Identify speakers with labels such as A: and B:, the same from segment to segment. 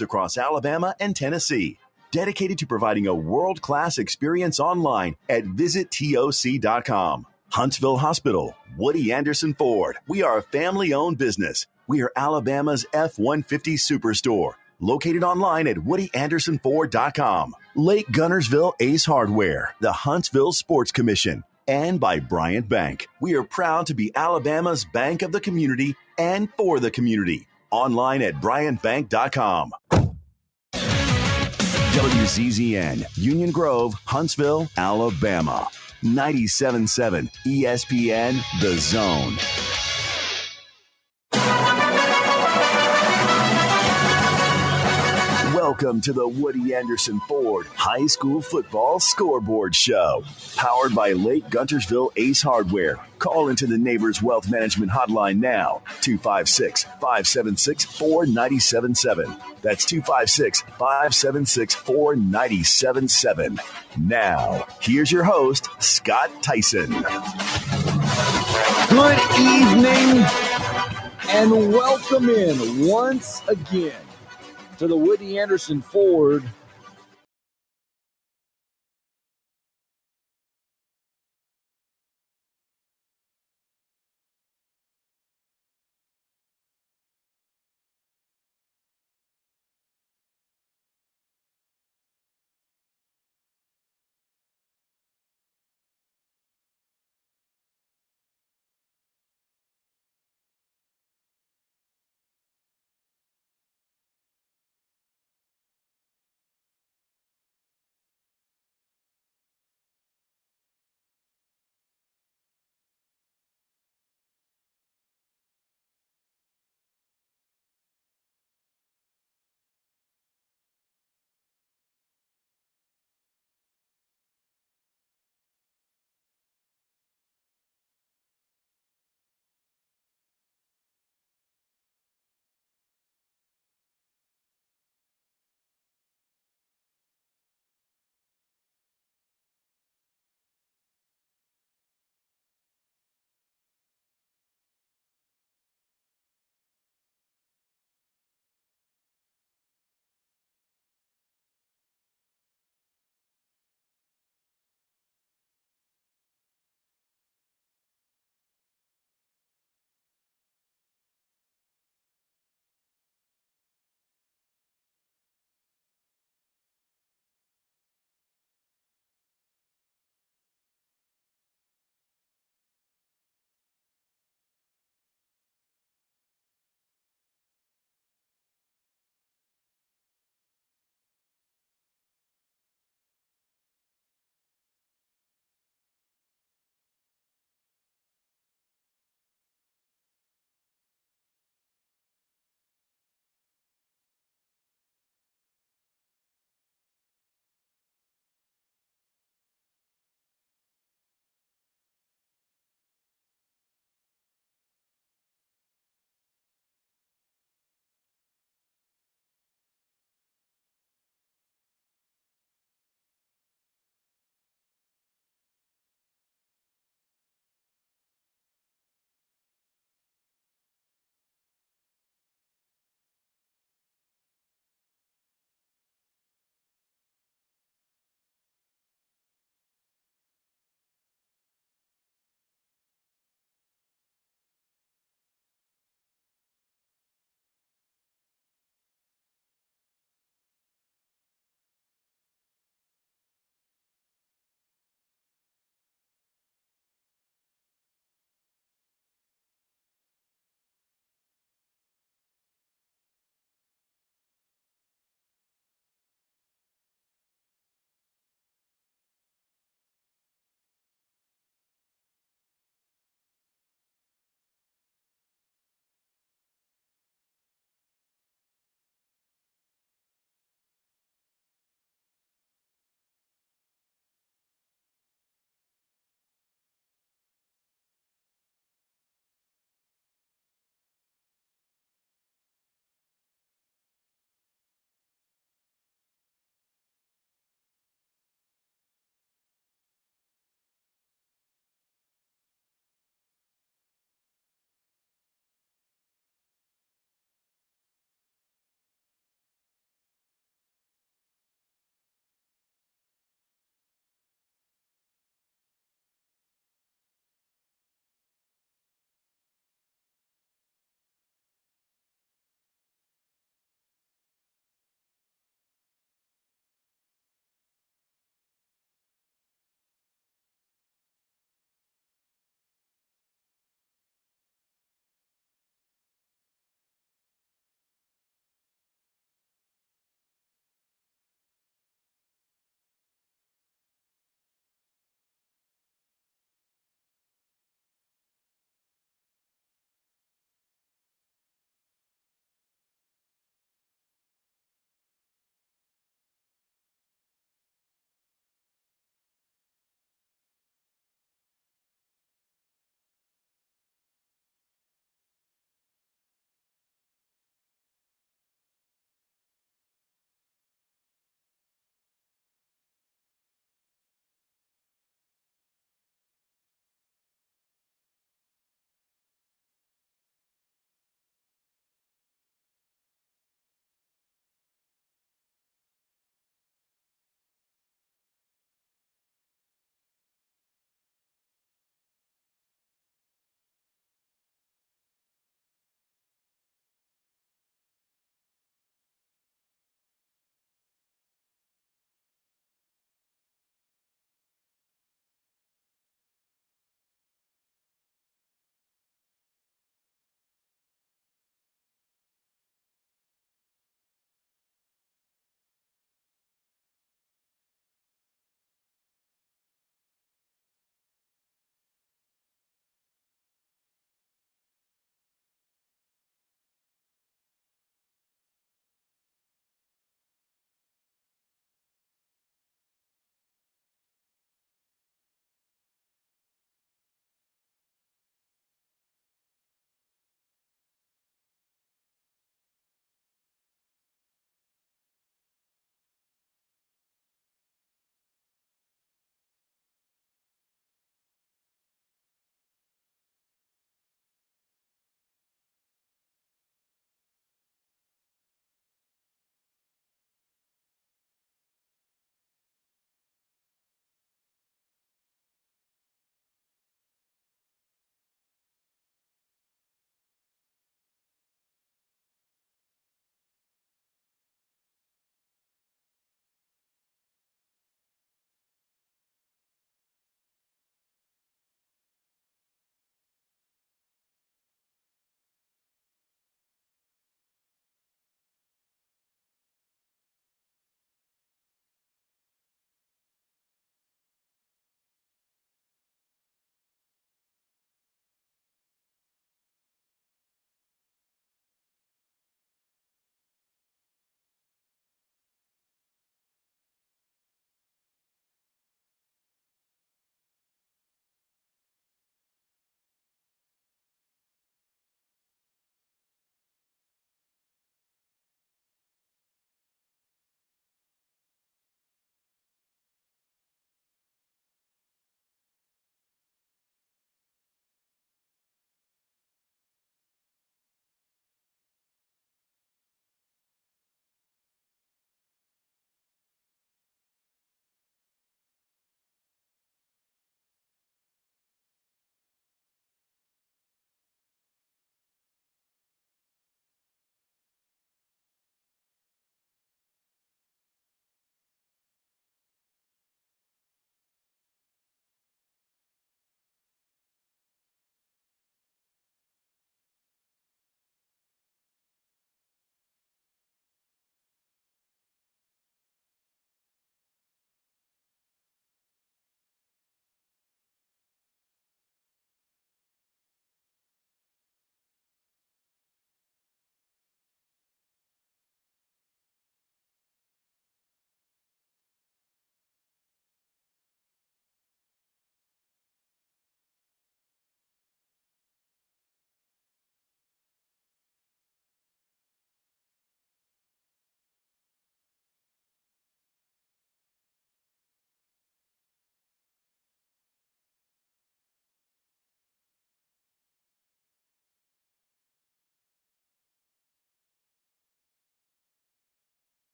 A: across Alabama and Tennessee. Dedicated to providing a world-class experience online at visittoc.com. Huntsville Hospital, Woody Anderson Ford. We are a family-owned business. We are Alabama's F-150 Superstore. Located online at woodyandelsonford.com. Lake Guntersville Ace Hardware, the Huntsville Sports Commission, and by Bryant Bank. We are proud to be Alabama's bank of the community and for the community. Online at bryantbank.com. WZZN, Union Grove, Huntsville, Alabama. 97.7 ESPN, The Zone. Welcome to the Woody Anderson Ford High School Football Scoreboard Show. Powered by Lake Guntersville Ace Hardware. Call into the Neighbors Wealth Management Hotline now. 256-576-4977. That's 256-576-4977. Now, here's your host, Scott Theisen.
B: Good evening and welcome in once again to the Woody Anderson Ford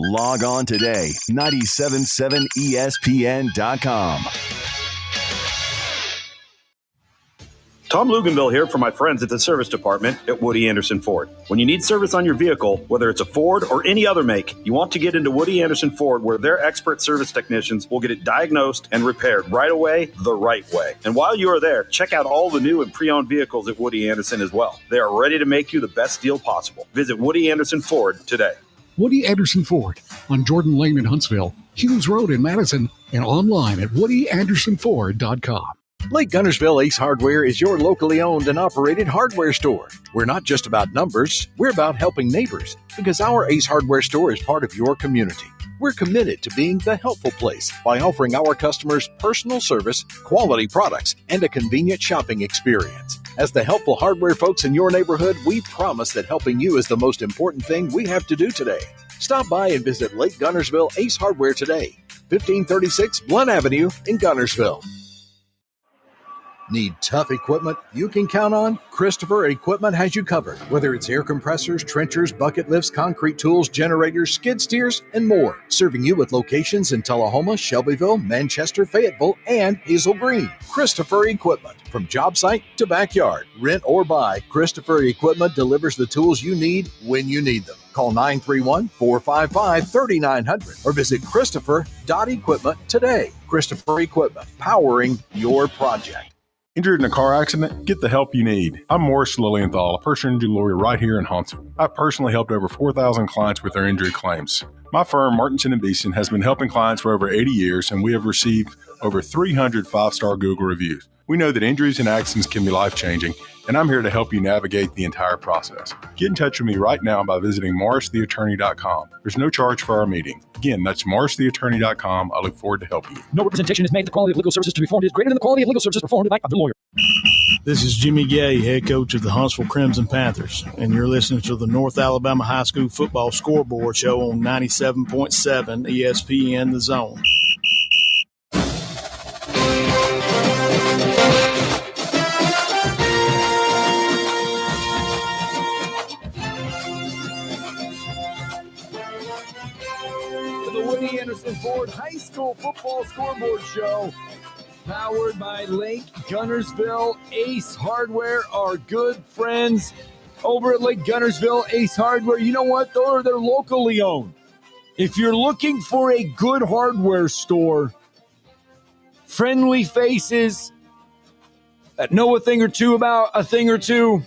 A: Log on today, 977ESPN.com.
C: Tom Luganville here for my friends at the service department at Woody Anderson Ford. When you need service on your vehicle, whether it's a Ford or any other make, you want to get into Woody Anderson Ford, where their expert service technicians will get it diagnosed and repaired right away, the right way. And while you are there, check out all the new and pre-owned vehicles at Woody Anderson as well. They are ready to make you the best deal possible. Visit Woody Anderson Ford today.
D: Woody Anderson Ford on Jordan Lane in Huntsville, Hughes Road in Madison, and online at WoodyAndersonFord.com.
E: Lake Guntersville Ace Hardware is your locally owned and operated hardware store. We're not just about numbers, we're about helping neighbors, because our Ace Hardware store is part of your community. We're committed to being the helpful place by offering our customers personal service, quality products, and a convenient shopping experience. As the helpful hardware folks in your neighborhood, we promise that helping you is the most important thing we have to do today. Stop by and visit Lake Guntersville Ace Hardware today, 1536 Blunt Avenue in Guntersville. Need tough equipment you can count on? Christopher Equipment has you covered. Whether it's air compressors, trenchers, bucket lifts, concrete tools, generators, skid steers, and more. Serving you with locations in Tullahoma, Shelbyville, Manchester, Fayetteville, and Hazel Green. Christopher Equipment. From job site to backyard, rent or buy, Christopher Equipment delivers the tools you need when you need them. Call 931-455-3900 or visit Christopher.equipment today. Christopher Equipment, powering your project.
F: Injured in a car accident? Get the help you need. I'm Morris Lilienthal, a personal injury lawyer right here in Huntsville. I've personally helped over 4,000 clients with their injury claims. My firm, Martinson & Beeson, has been helping clients for over 80 years, and we have received over 300 five-star Google reviews. We know that injuries and accidents can be life-changing, and I'm here to help you navigate the entire process. Get in touch with me right now by visiting morristheattorney.com. There's no charge for our meeting. Again, that's morristheattorney.com. I look forward to helping you.
G: No representation is made. The quality of legal services to be performed is greater than the quality of legal services performed by the lawyer.
H: This is Jimmy Gay, head coach of the Huntsville Crimson Panthers, and you're listening to the North Alabama High School Football Scoreboard Show on 97.7 ESPN The Zone.
B: The Woody Anderson Ford High School Football Scoreboard Show, powered by Lake Guntersville Ace Hardware, our good friends over at Lake Guntersville Ace Hardware. You know what? They're locally owned. If you're looking for a good hardware store, friendly faces that know a thing or two about a thing or two,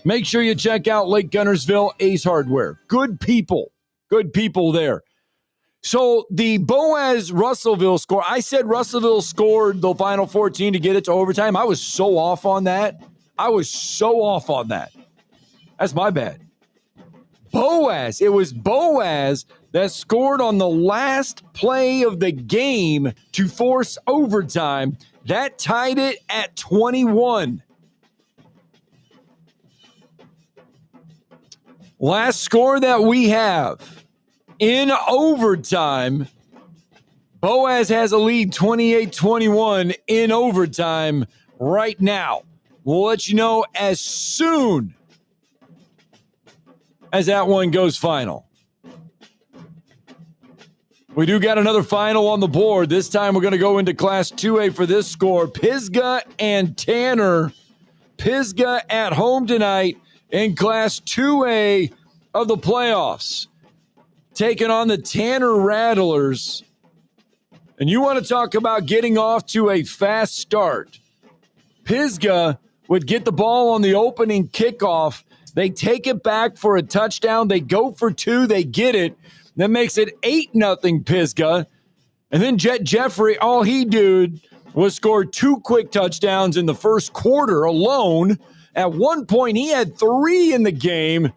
B: make sure you check out Lake Guntersville Ace Hardware. Good people there. So the Boaz Russellville score, I said Russellville scored the final 14 to get it to overtime. I was so off on that. That's my bad. It was Boaz that scored on the last play of the game to force overtime. That tied it at 21. Last score that we have. In overtime, Boaz has a lead 28-21 in overtime right now. We'll let you know as soon as that one goes final. We do got another final on the board. This time we're going to go into Class 2A for this score. Pisgah and Tanner. Pisgah at home tonight in Class 2A of the playoffs, taking on the Tanner Rattlers. And you want to talk about getting off to a fast start. Pisgah would get the ball on the opening kickoff. They take it back for a touchdown. They go for two. They get it. That makes it 8-0 Pisgah. And then Jet Jeffrey, all he did was score 2 quick touchdowns in the first quarter alone. At one point, he had 3 in the game.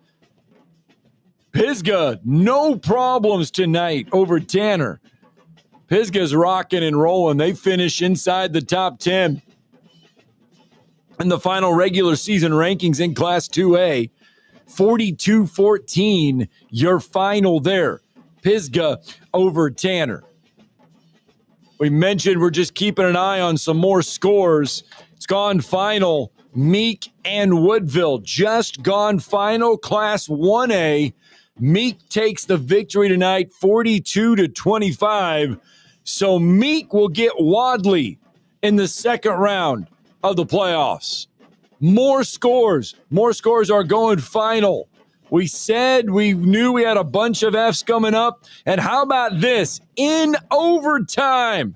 B: Pisgah, no problems tonight over Tanner. Pisgah's rocking and rolling. They finish inside the top 10 in the final regular season rankings in Class 2A. 42-14, your final there. Pisgah over Tanner. We mentioned we're just keeping an eye on some more scores. It's gone final. Meek and Woodville just gone final. Class 1A. Meek takes the victory tonight, 42-25. So Meek will get Wadley in the second round of the playoffs. More scores. More scores are going final. We said we knew we had a bunch of Fs coming up. And how about this? In overtime,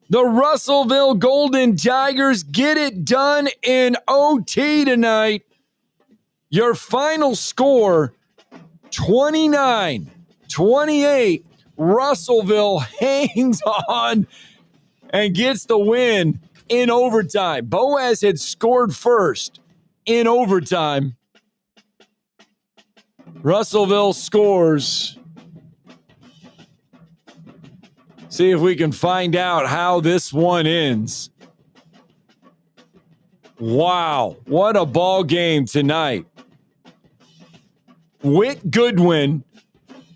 B: the Russellville Golden Tigers get it done in OT tonight. Your final score, 29-28. Russellville hangs on and gets the win in overtime. Boaz had scored first in overtime. Russellville scores. See if we can find out how this one ends. Wow, what a ball game tonight. Whit Goodwin,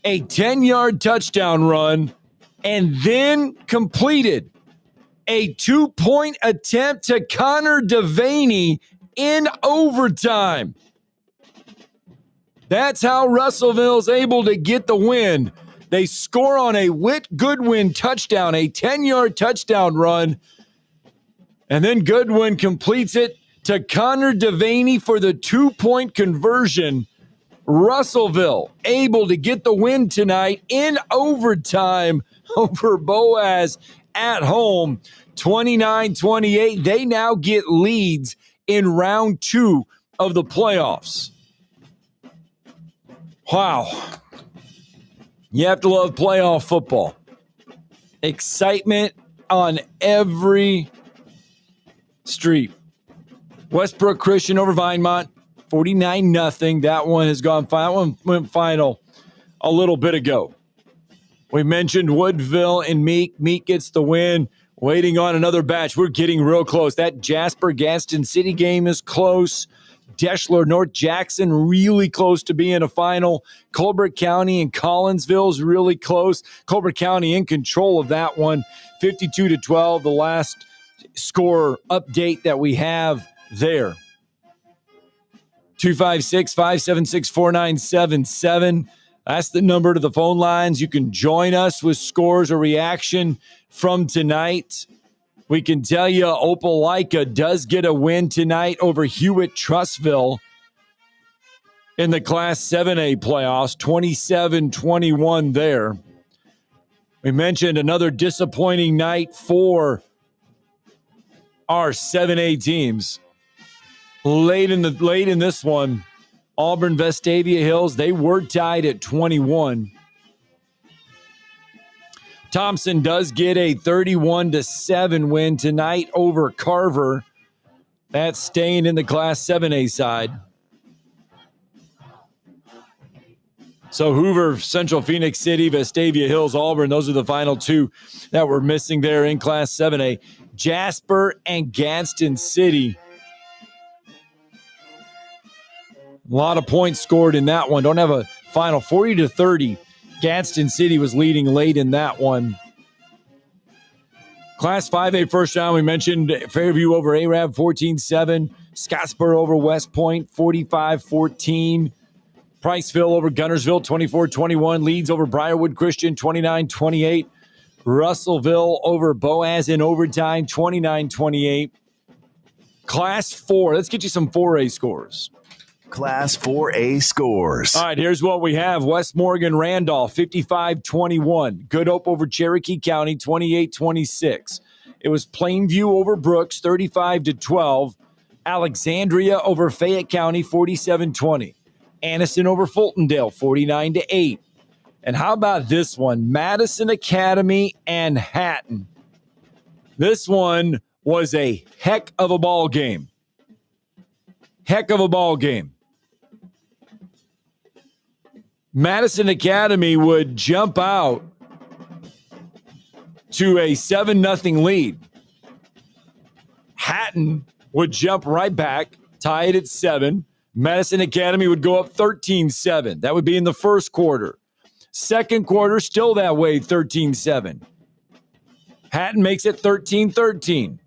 B: a 10-yard touchdown run, and then completed a 2-point attempt to Connor Devaney in overtime. That's how Russellville's able to get the win. They score on a Whit Goodwin touchdown, a 10-yard touchdown run, and then Goodwin completes it to Connor Devaney for the 2-point conversion. Russellville able to get the win tonight in overtime over Boaz at home, 29-28. They now get leads in round 2 of the playoffs. Wow. You have to love playoff football. Excitement on every street. Westbrook Christian over Vinemont, 49-0. That one has gone final. That one went final a little bit ago. We mentioned Woodville and Meek. Meek gets the win. Waiting on another batch. We're getting real close. That Jasper-Gaston City game is close. Deschler, North Jackson, really close to being a final. Colbert County and Collinsville is really close. Colbert County in control of that one, 52-12, the last score update that we have there. 256-576-4977. That's the number to the phone lines. You can join us with scores or reaction from tonight. We can tell you Opelika does get a win tonight over Hewitt-Trussville in the Class 7A playoffs, 27-21 there. We mentioned another disappointing night for our 7A teams. Late in this one, Auburn Vestavia Hills, they were tied at 21. Thompson does get a 31-7 win tonight over Carver. That's staying in the Class 7A side. So Hoover, Central Phoenix City, Vestavia Hills, Auburn, those are the final two that were missing there in Class 7A. Jasper and Gadsden City. A lot of points scored in that one. Don't have a final. 40-30. Gadsden City was leading late in that one. Class 5A first round, we mentioned Fairview over Arab, 14-7. Scottsboro over West Point, 45-14. Priceville over Guntersville, 24-21. Leeds over Briarwood Christian, 29-28. Russellville over Boaz in overtime, 29-28. Class 4, let's get you some 4A scores.
A: Class 4A scores.
B: All right, here's what we have. West Morgan Randolph, 55-21. Good Hope over Cherokee County, 28-26. It was Plainview over Brooks, 35-12. Alexandria over Fayette County, 47-20. Anniston over Fultondale, 49-8. And how about this one? Madison Academy and Hatton. This one was a heck of a ball game. Heck of a ball game. Madison Academy would jump out to a 7-0 lead. Hatton would jump right back, tie it at 7. Madison Academy would go up 13-7. That would be in the first quarter. Second quarter, still that way, 13-7. Hatton makes it 13-13.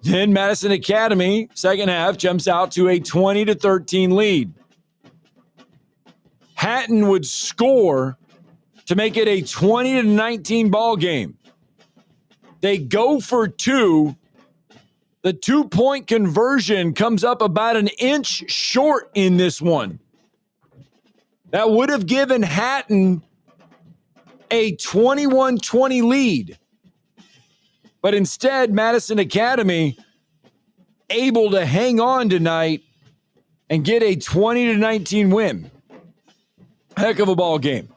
B: Then Madison Academy, second half, jumps out to a 20-13 lead. Hatton would score to make it a 20-19 ball game. They go for two. The 2-point conversion comes up about an inch short in this one. That would have given Hatton a 21-20 lead. But instead, Madison Academy able to hang on tonight and get a 20-19 win. Heck of a ball game.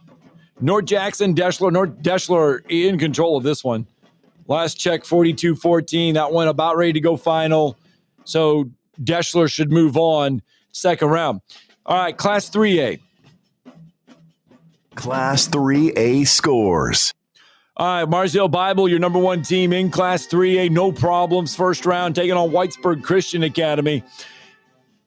B: North Jackson, Deschler in control of this one. Last check, 42-14. That one about ready to go final. So Deschler should move on second round. All right, Class 3A.
A: Class 3A scores.
B: All right, Marsdale Bible, your number one team in Class 3A. No problems. First round, taking on Whitesburg Christian Academy.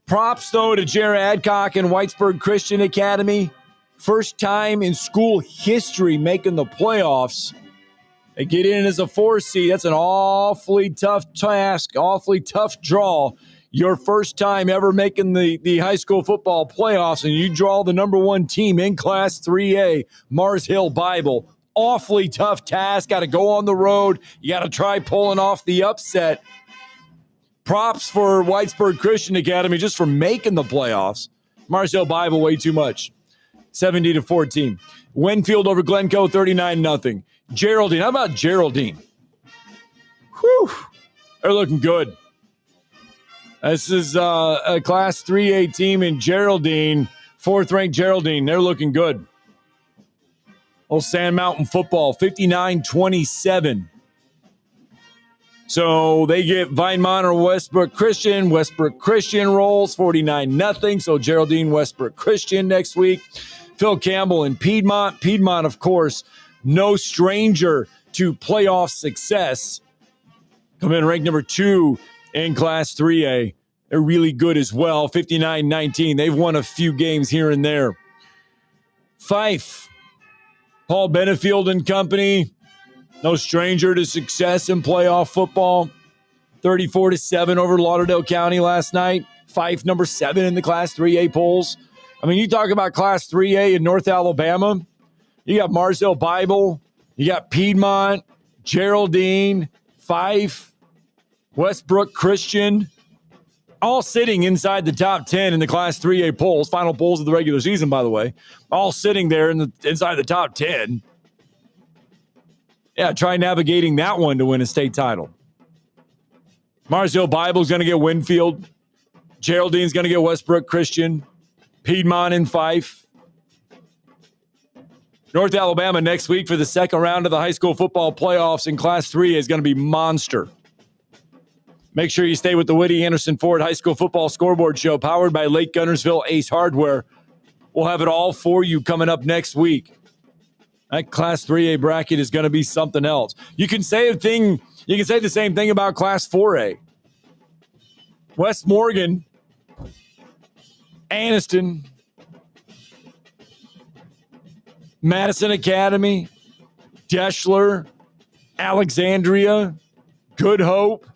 B: Props, though, to Jared Adcock and Whitesburg Christian Academy. First time in school history making the playoffs. They get in as a 4 seed. That's an awfully tough task, awfully tough draw. Your first time ever making the high school football playoffs, and you draw the number one team in Class 3A, Mars Hill Bible. Awfully tough task. Got to go on the road. You got to try pulling off the upset. Props for Whitesburg Christian Academy just for making the playoffs. Mars Hill Bible, way too much. 70-14. Winfield over Glencoe, 39-0. Geraldine. How about Geraldine? Whew. They're looking good. This is a Class 3A team in Geraldine, 4th-ranked Geraldine. They're looking good. Old Sand Mountain football, 59-27. So they get Vinemont or Westbrook Christian. Westbrook Christian rolls 49-0. So Geraldine, Westbrook Christian next week. Phil Campbell and Piedmont. Piedmont, of course, no stranger to playoff success. Come in ranked number 2 in Class 3A. They're really good as well, 59-19. They've won a few games here and there. Fife, Paul Benefield and company, no stranger to success in playoff football. 34-7 over Lauderdale County last night. Fife, number 7 in the Class 3A polls. I mean, you talk about Class 3A in North Alabama. You got Mars Hill Bible. You got Piedmont, Geraldine, Fife, Westbrook Christian, all sitting inside the top 10 in the Class 3A polls, final polls of the regular season, by the way, all sitting there inside the top 10. Yeah, try navigating that one to win a state title. Mars Hill Bible's going to get Winfield. Geraldine's going to get Westbrook Christian. Piedmont and Fife. North Alabama next week for the second round of the high school football playoffs in Class 3 is going to be monster. Make sure you stay with the Woody Anderson Ford High School Football Scoreboard Show, powered by Lake Guntersville Ace Hardware. We'll have it all for you coming up next week. That Class 3A bracket is going to be something else. You can say the same thing about Class 4A. West Morgan, Anniston, Madison Academy, Deschler, Alexandria, Good Hope.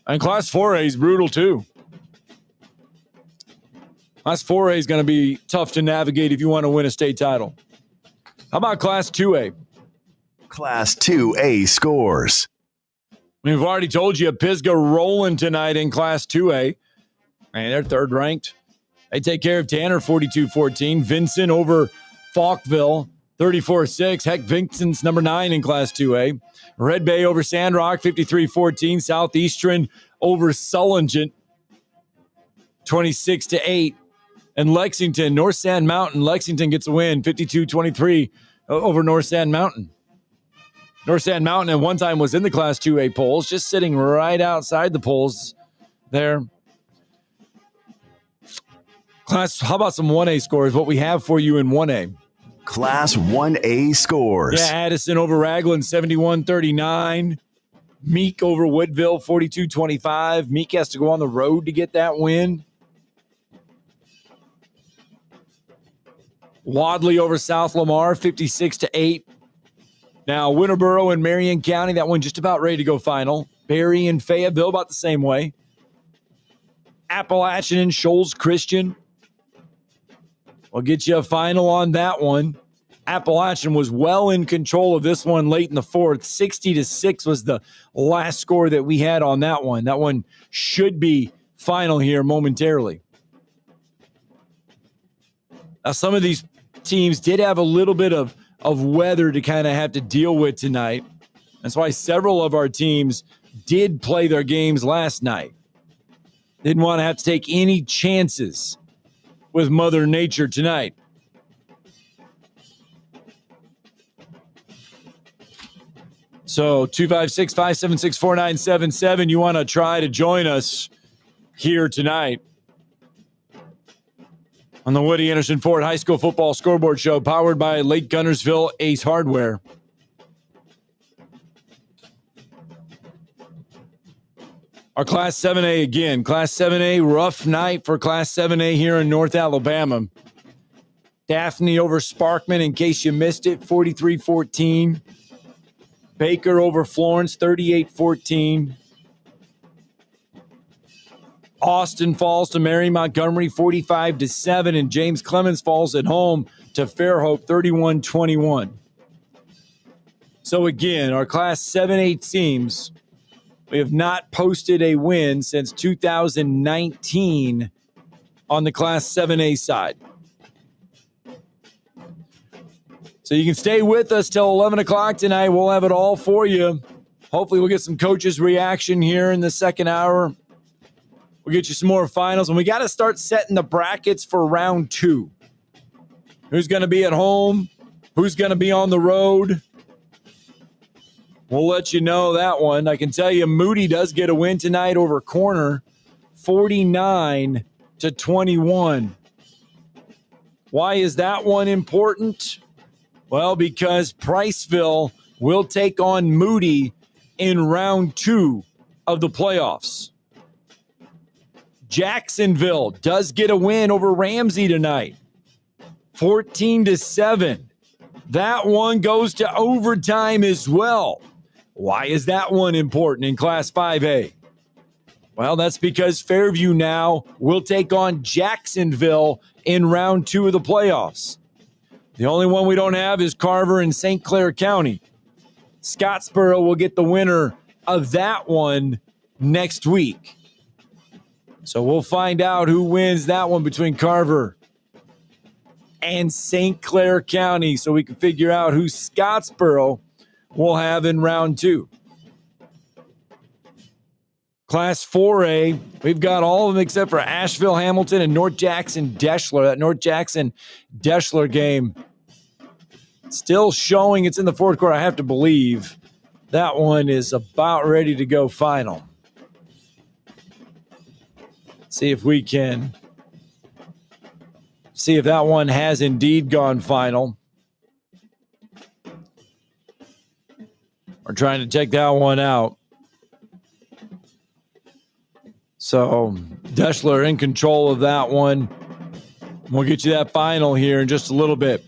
B: And Class 4A is brutal too. Class 4A is going to be tough to navigate if you want to win a state title. How about Class 2A?
A: Class 2A scores.
B: We've already told you Pisgah rolling tonight in Class 2A. And they're third ranked. They take care of Tanner 42-14. Vincent over Falkville 34-6. Heck, Vincent's number 9 in Class 2A. Red Bay over Sandrock 53-14. Southeastern over Sullingent 26-8. And Lexington, North Sand Mountain. Lexington gets a win 52-23 over North Sand Mountain. North Sand Mountain at one time was in the Class 2A polls, just sitting right outside the polls there. Class, how about some 1A scores? What we have for you in 1A.
A: Class 1A scores.
B: Yeah, Addison over Ragland, 71-39. Meek over Woodville, 42-25. Meek has to go on the road to get that win. Wadley over South Lamar, 56-8. Now, Winterboro and Marion County, that one just about ready to go final. Berry and Fayetteville about the same way. Appalachian and Shoals Christian. We'll get you a final on that one. Appalachian was well in control of this one late in the fourth. 60-6 was the last score that we had on that one. That one should be final here momentarily. Now, some of these teams did have a little bit of weather to kind of have to deal with tonight. That's why several of our teams did play their games last night. Didn't want to have to take any chances with Mother Nature tonight. So 256-576-4977, you want to try to join us here tonight on the Woody Anderson Ford High School Football Scoreboard Show, powered by Lake Guntersville Ace Hardware. Our Class 7A again. Class 7A, rough night for Class 7A here in North Alabama. Daphne over Sparkman, in case you missed it, 43-14. Baker over Florence, 38-14. Austin falls to Mary Montgomery, 45-7. And James Clemens falls at home to Fairhope, 31-21. So again, our Class 7A teams, we have not posted a win since 2019 on the Class 7A side. So you can stay with us till 11 o'clock tonight. We'll have it all for you. Hopefully we'll get some coaches' reaction here in the second hour. We'll get you some more finals. And we got to start setting the brackets for round 2. Who's going to be at home? Who's going to be on the road? We'll let you know that one. I can tell you Moody does get a win tonight over Corner, 49-21. Why is that one important? Well, because Priceville will take on Moody in round 2 of the playoffs. Jacksonville does get a win over Ramsey tonight, 14-7. That one goes to overtime as well. Why is that one important in Class 5A? Well, that's because Fairview now will take on Jacksonville in round 2 of the playoffs. The only one we don't have is Carver and St. Clair County. Scottsboro will get the winner of that one next week. So we'll find out who wins that one between Carver and St. Clair County so we can figure out who Scottsboro will have in round 2. Class 4A, we've got all of them except for Asheville, Hamilton, and North Jackson, Deschler. That North Jackson, Deschler game still showing it's in the fourth quarter. I have to believe that one is about ready to go final. See if we can see if that one has indeed gone final. We're trying to check that one out. So Deschler in control of that one. We'll get you that final here in just a little bit.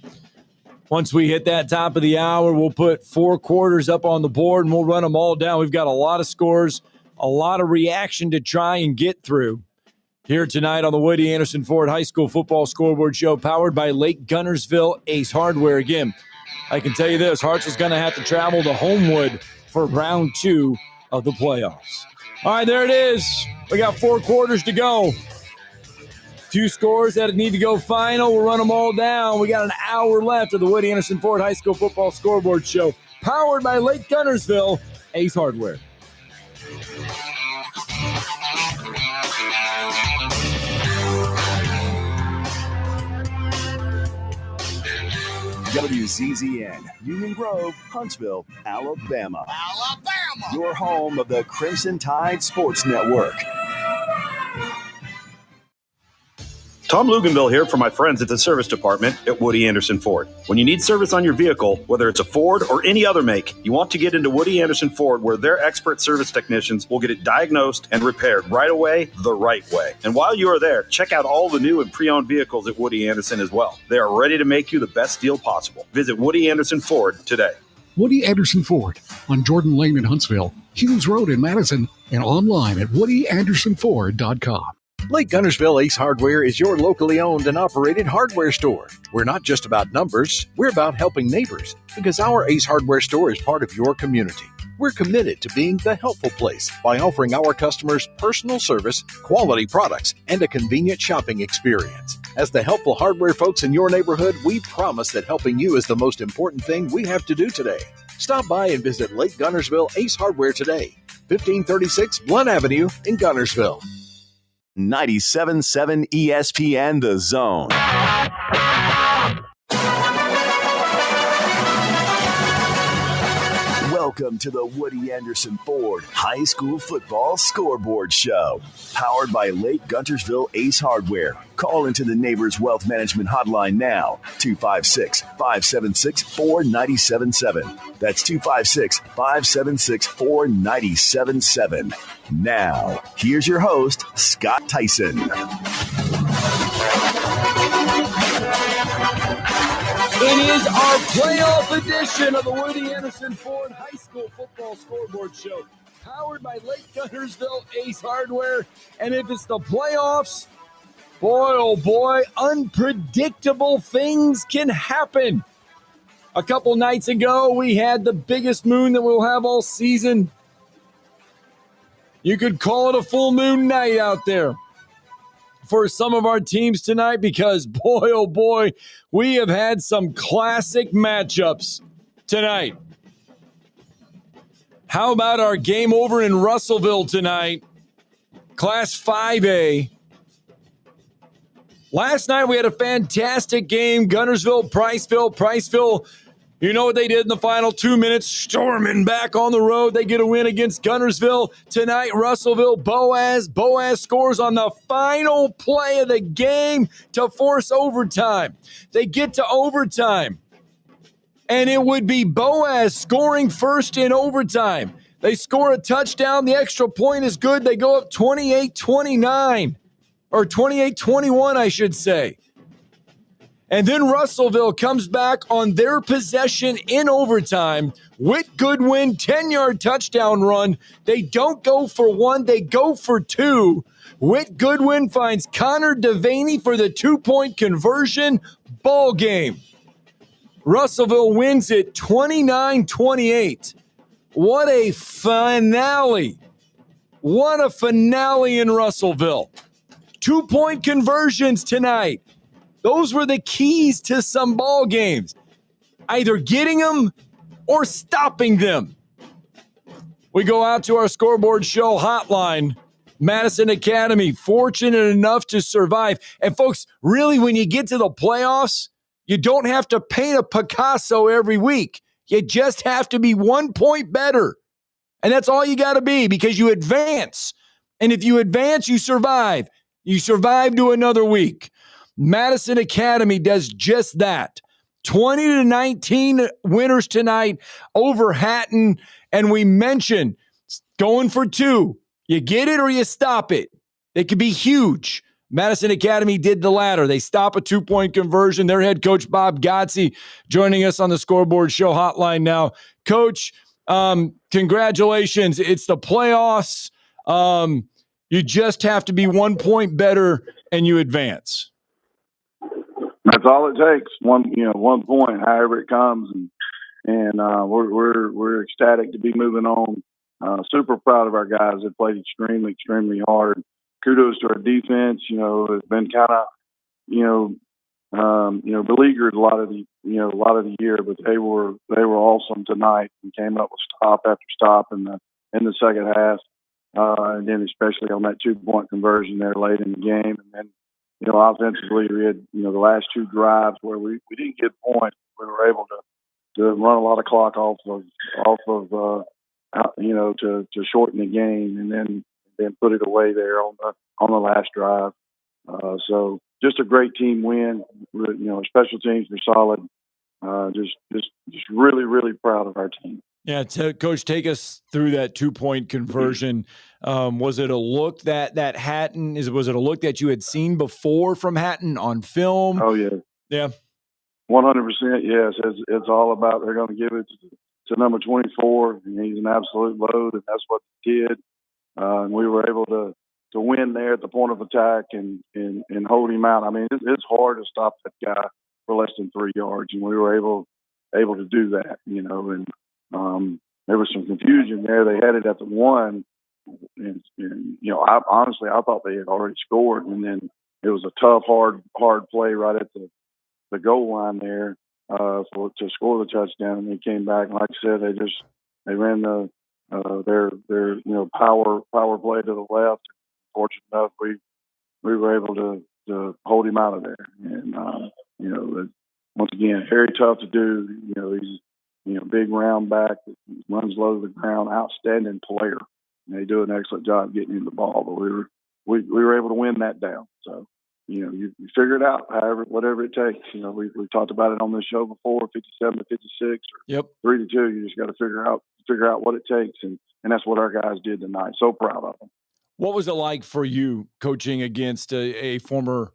B: Once we hit that top of the hour, we'll put 4 quarters up on the board and we'll run them all down. We've got a lot of scores, a lot of reaction to try and get through here tonight on the Woody Anderson Ford High School Football Scoreboard Show, powered by Lake Guntersville Ace Hardware. Again, I can tell you this, Hearts is going to have to travel to Homewood for round 2 of the playoffs. All right, there it is. We got 4 quarters to go. 2 scores that need to go final. We'll run them all down. We got an hour left of the Woody Anderson Ford High School Football Scoreboard Show, powered by Lake Guntersville Ace Hardware.
A: WCZN, Union Grove, Huntsville, Alabama. Your home of the Crimson Tide Sports Network.
C: Tom Luganville here for my friends at the service department at Woody Anderson Ford. When you need service on your vehicle, whether it's a Ford or any other make, you want to get into Woody Anderson Ford, where their expert service technicians will get it diagnosed and repaired right away, the right way. And while you are there, check out all the new and pre-owned vehicles at Woody Anderson as well. They are ready to make you the best deal possible. Visit Woody Anderson Ford today.
D: Woody Anderson Ford on Jordan Lane in Huntsville, Hughes Road in Madison, and online at WoodyAndersonFord.com.
E: Lake Guntersville Ace Hardware is your locally owned and operated hardware store. We're not just about numbers, we're about helping neighbors, because our Ace Hardware store is part of your community. We're committed to being the helpful place by offering our customers personal service, quality products, and a convenient shopping experience. As the helpful hardware folks in your neighborhood, we promise that helping you is the most important thing we have to do today. Stop by and visit Lake Guntersville Ace Hardware today, 1536 Blunt Avenue in Guntersville.
A: 97.7 ESPN The Zone. Welcome to the Woody Anderson Ford High School Football Scoreboard Show, powered by Lake Guntersville Ace Hardware. Call into the Neighbors Wealth Management Hotline now, 256-576-4977. That's 256-576-4977. Now, here's your host, Scott Theisen.
B: It is our playoff edition of the Woody Anderson Ford High School Football Scoreboard Show, powered by Lake Guntersville Ace Hardware. And if it's the playoffs, boy, oh boy, unpredictable things can happen. A couple nights ago, we had the biggest moon that we'll have all season. You could call it a full moon night out there for some of our teams tonight, because boy, oh boy, we have had some classic matchups tonight. How about our game over in Russellville tonight? Class 5A. Last night we had a fantastic game. Guntersville, Priceville. You know what they did in the final 2 minutes? Storming back on the road. They get a win against Guntersville. Tonight, Russellville, Boaz. Boaz scores on the final play of the game to force overtime. They get to overtime, and it would be Boaz scoring first in overtime. They score a touchdown. The extra point is good. They go up 28-29, or 28-21, I should say. And then Russellville comes back on their possession in overtime. Whit Goodwin, 10-yard touchdown run. They don't go for one, they go for two. Whit Goodwin finds Connor Devaney for the 2-point conversion. Ball game. Russellville wins it 29-28. What a finale. What a finale in Russellville. 2-point conversions tonight. Those were the keys to some ball games. Either getting them or stopping them. We go out to our Scoreboard Show hotline. Madison Academy, fortunate enough to survive. And folks, really, when you get to the playoffs, you don't have to paint a Picasso every week. You just have to be 1 point better. And that's all you got to be, because you advance. And if you advance, you survive. You survive to another week. Madison Academy does just that. 20-19 winners tonight over Hatton. And we mentioned going for two. You get it or you stop it. They could be huge. Madison Academy did the latter. They stop a 2-point conversion. Their head coach, Bob Gotze, joining us on the Scoreboard Show hotline now. Coach, congratulations. It's the playoffs. You just have to be 1 point better and you advance.
I: That's all it takes. One point, however it comes, and we're ecstatic to be moving on. Super proud of our guys that played extremely hard. Kudos to our defense. It's been kind of beleaguered a lot of the year, but they were awesome tonight and came up with stop after stop in the second half, and then especially on that 2-point conversion there late in the game, and then. Offensively, we had, the last two drives where we didn't get points. We were able to run a lot of clock off of to shorten the game and then put it away there on the last drive. So just a great team win. Special teams were solid. Just really proud of our team.
B: Yeah, Coach, take us through that 2-point conversion. Was it a look that Hatton was it a look that you had seen before from Hatton on film?
I: Oh yeah, 100%. Yes, it's all about they're going to give it to number 24, and he's an absolute load, and that's what they did. And we were able to win there at the point of attack and hold him out. I mean, it's hard to stop that guy for less than 3 yards, and we were able to do that, and there was some confusion there. They had it at the 1, and I thought they had already scored, and then it was a tough, hard play right at the goal line there to score the touchdown, and they came back. And like I said, they ran their power play to the left. Fortunate enough, we were able to hold him out of there. And once again, very tough to do. He's big round back that runs low to the ground, outstanding player. And they do an excellent job getting him the ball, but we were able to win that down. So you figure it out, whatever it takes. We talked about it on this show before, 57 to 56 or 3-2. You just got to figure out what it takes, and that's what our guys did tonight. So proud of them.
B: What was it like for you coaching against a former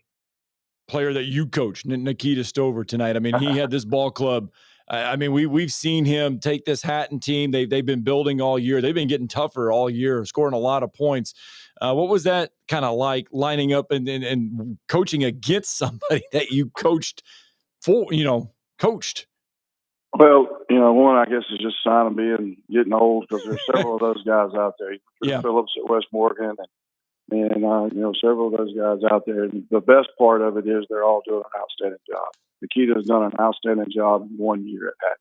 B: player that you coached, Nikita Stover, tonight? I mean, he had this ball club. I mean, we've seen him take this Hatton team. They've been building all year. They've been getting tougher all year, scoring a lot of points. What was that kind of like, lining up and coaching against somebody that you coached for? Coached.
I: Well, one, I guess, is just a sign of getting old, because there's several of those guys out there.
B: Yeah.
I: Phillips at West Morgan, and several of those guys out there. And the best part of it is they're all doing an outstanding job. Nikita has done an outstanding job in 1 year at that.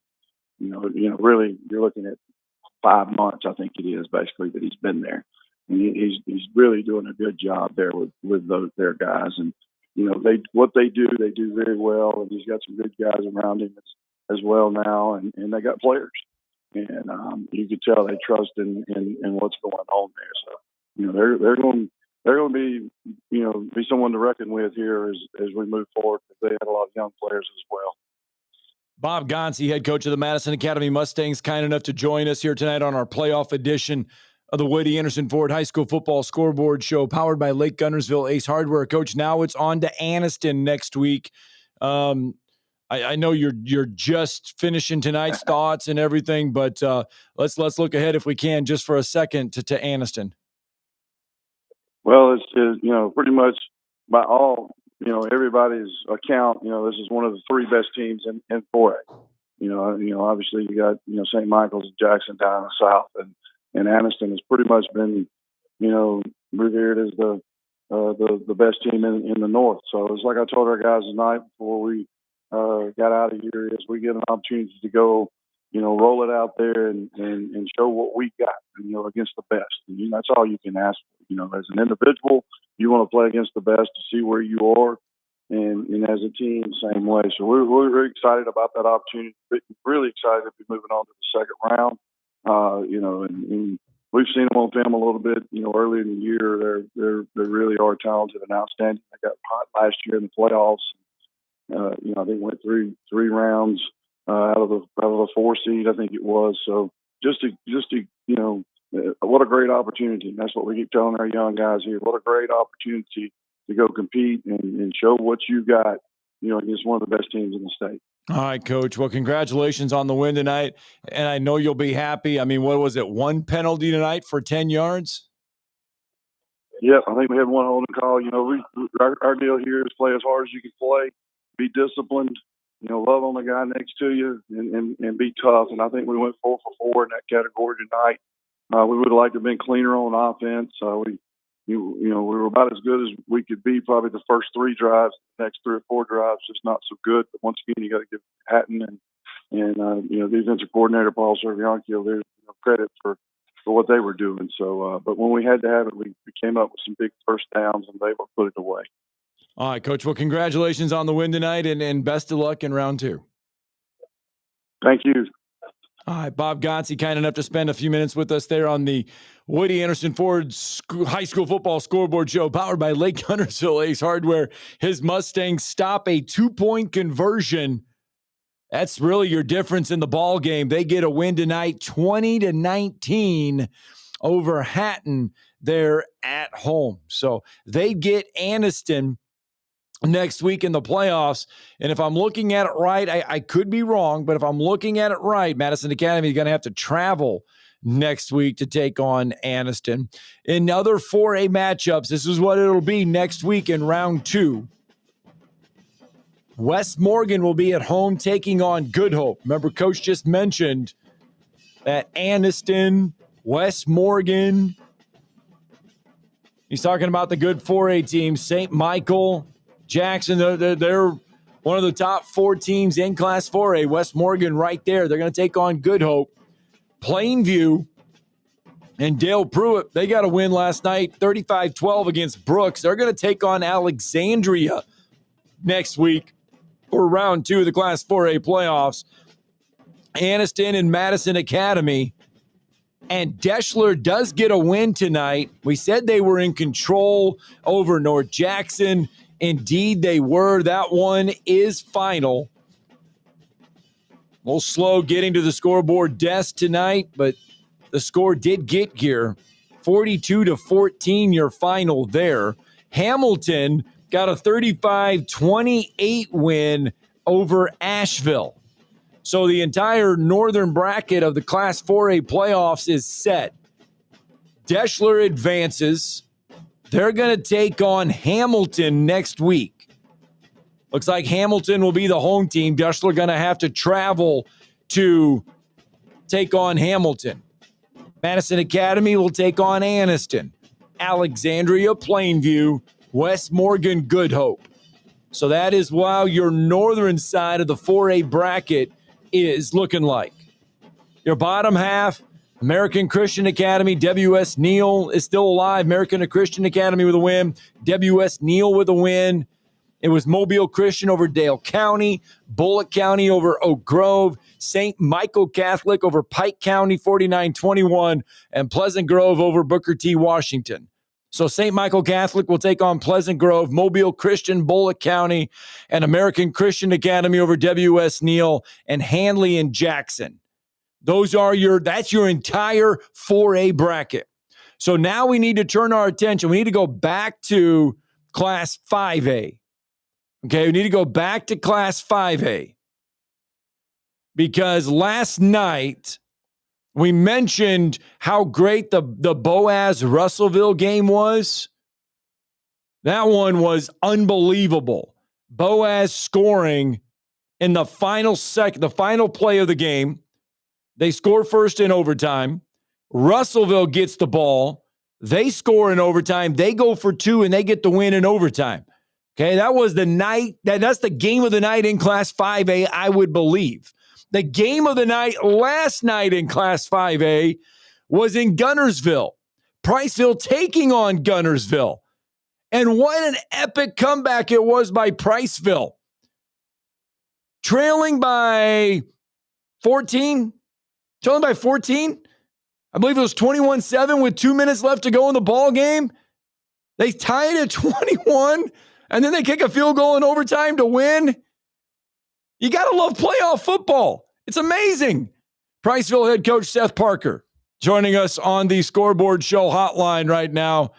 I: Really, you're looking at 5 months, I think it is, basically, that he's been there. And he's really doing a good job there with their guys. And, what they do very well. And he's got some good guys around him as well now. And they got players. And you could tell they trust in what's going on there. So, they're going to be someone to reckon with here as we move forward, because they had a lot of young players as well.
B: Bob Gonsi, head coach of the Madison Academy Mustangs, kind enough to join us here tonight on our playoff edition of the Woody Anderson Ford High School Football Scoreboard Show, powered by Lake Guntersville Ace Hardware. Coach, now it's on to Anniston next week. I know you're just finishing tonight's thoughts and everything, but let's look ahead, if we can, just for a second, to Anniston.
I: Well, it's pretty much by all, everybody's account, this is one of the 3 best teams in 4A. Obviously you got, St. Michael's and Jackson down in the south, and Anniston has pretty much been, revered as the best team in the north. So it's like I told our guys tonight before we got out of here, is we get an opportunity to go, roll it out there and show what we got, against the best. And that's all you can ask for. As an individual, you want to play against the best to see where you are, and as a team, same way. So we're very excited about that opportunity. Really excited to be moving on to the second round. And we've seen them on film a little bit. Early in the year, they really are talented and outstanding. They got hot last year in the playoffs. They went through 3 rounds out of the 4 seed, I think it was. So just to what a great opportunity. And that's what we keep telling our young guys here. What a great opportunity to go compete and show what you got, against one of the best teams in the state.
B: All right, Coach. Well, congratulations on the win tonight. And I know you'll be happy. I mean, what was it? 1 penalty tonight for 10 yards?
I: Yep. I think we had 1 holding call. Our deal here is play as hard as you can play, be disciplined, love on the guy next to you, and be tough. And I think we went 4 for 4 in that category tonight. We would have liked to have been cleaner on offense. We were about as good as we could be. Probably the first 3 drives, the next 3 or 4 drives, just not so good. But once again, you got to give Hatton and defensive coordinator Paul Servianchio their credit for what they were doing. So, but when we had to have it, we came up with some big first downs and they were put it away.
B: All right, Coach. Well, congratulations on the win tonight, and best of luck in round 2.
I: Thank you.
B: All right, Bob Gonsi, kind enough to spend a few minutes with us there on the Woody Anderson Ford High School Football Scoreboard Show, powered by Lake Guntersville Ace Hardware. His Mustangs stop a 2-point conversion. That's really your difference in the ball game. They get a win tonight, 20-19 over Hatton there at home. So they get Anniston next week in the playoffs. And if I'm looking at it right, I could be wrong, but if I'm looking at it right, Madison Academy is going to have to travel next week to take on Anniston. In other 4A matchups, this is what it'll be next week in round 2. West Morgan will be at home taking on Good Hope. Remember, Coach just mentioned that Anniston, West Morgan. He's talking about the good 4A teams, St. Michael, Jackson. They're one of the top 4 teams in Class 4A. West Morgan right there. They're going to take on Good Hope. Plainview and Dale Pruitt, they got a win last night, 35-12 against Brooks. They're going to take on Alexandria next week for round 2 of the Class 4A playoffs. Anniston and Madison Academy. And Deschler does get a win tonight. We said they were in control over North Jackson. Indeed, they were. That one is final. A little slow getting to the scoreboard desk tonight, but the score did get here. 42-14, your final there. Hamilton got a 35-28 win over Asheville. So the entire northern bracket of the Class 4A playoffs is set. Deschler advances. They're going to take on Hamilton next week. Looks like Hamilton will be the home team. Deschler going to have to travel to take on Hamilton. Madison Academy will take on Anniston. Alexandria, Plainview, West Morgan, Good Hope. So that is how your northern side of the 4A bracket is looking like. Your bottom half, American Christian Academy, W.S. Neal is still alive. American Christian Academy with a win. W.S. Neal with a win. It was Mobile Christian over Dale County, Bullock County over Oak Grove, St. Michael Catholic over Pike County 49-21, and Pleasant Grove over Booker T. Washington. So St. Michael Catholic will take on Pleasant Grove, Mobile Christian, Bullock County, and American Christian Academy over W.S. Neal, and Hanley and Jackson. That's your entire 4A bracket. So now we need to turn our attention. We need to go back to Class 5A. Okay, we need to go back to Class 5A. Because last night, we mentioned how great the Boaz-Russellville game was. That one was unbelievable. Boaz scoring in the final play of the game. They score first in overtime. Russellville gets the ball. They score in overtime. They go for 2, and they get the win in overtime. Okay, that was the night. That's the game of the night in Class 5A, I would believe. The game of the night last night in Class 5A was in Guntersville. Priceville taking on Guntersville. And what an epic comeback it was by Priceville. Trailing by 14. I believe it was 21-7 with 2 minutes left to go in the ball game. They tied at 21, and then they kick a field goal in overtime to win. You got to love playoff football. It's amazing. Priceville head coach Seth Parker joining us on the Scoreboard Show hotline right now.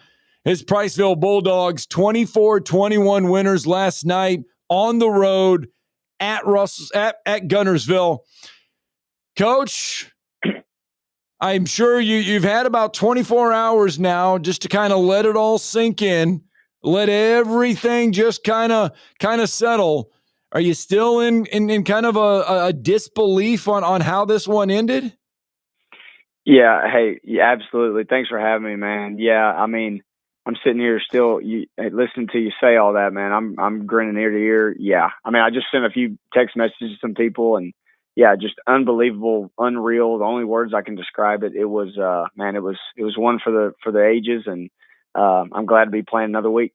B: His Priceville Bulldogs 24-21 winners last night on the road at Guntersville. Coach, I'm sure you've had about 24 hours now just to kind of let it all sink in, let everything just kind of settle. Are you still in kind of a disbelief on how this one ended?
J: Yeah. Hey, yeah, absolutely. Thanks for having me, man. Yeah. I mean, I'm sitting here still listening to you say all that, man. I'm grinning ear to ear. Yeah. I mean, I just sent a few text messages to some people, and yeah, just unbelievable, unreal. The only words I can describe it. It was, man, it was one for the ages, and I'm glad to be playing another week.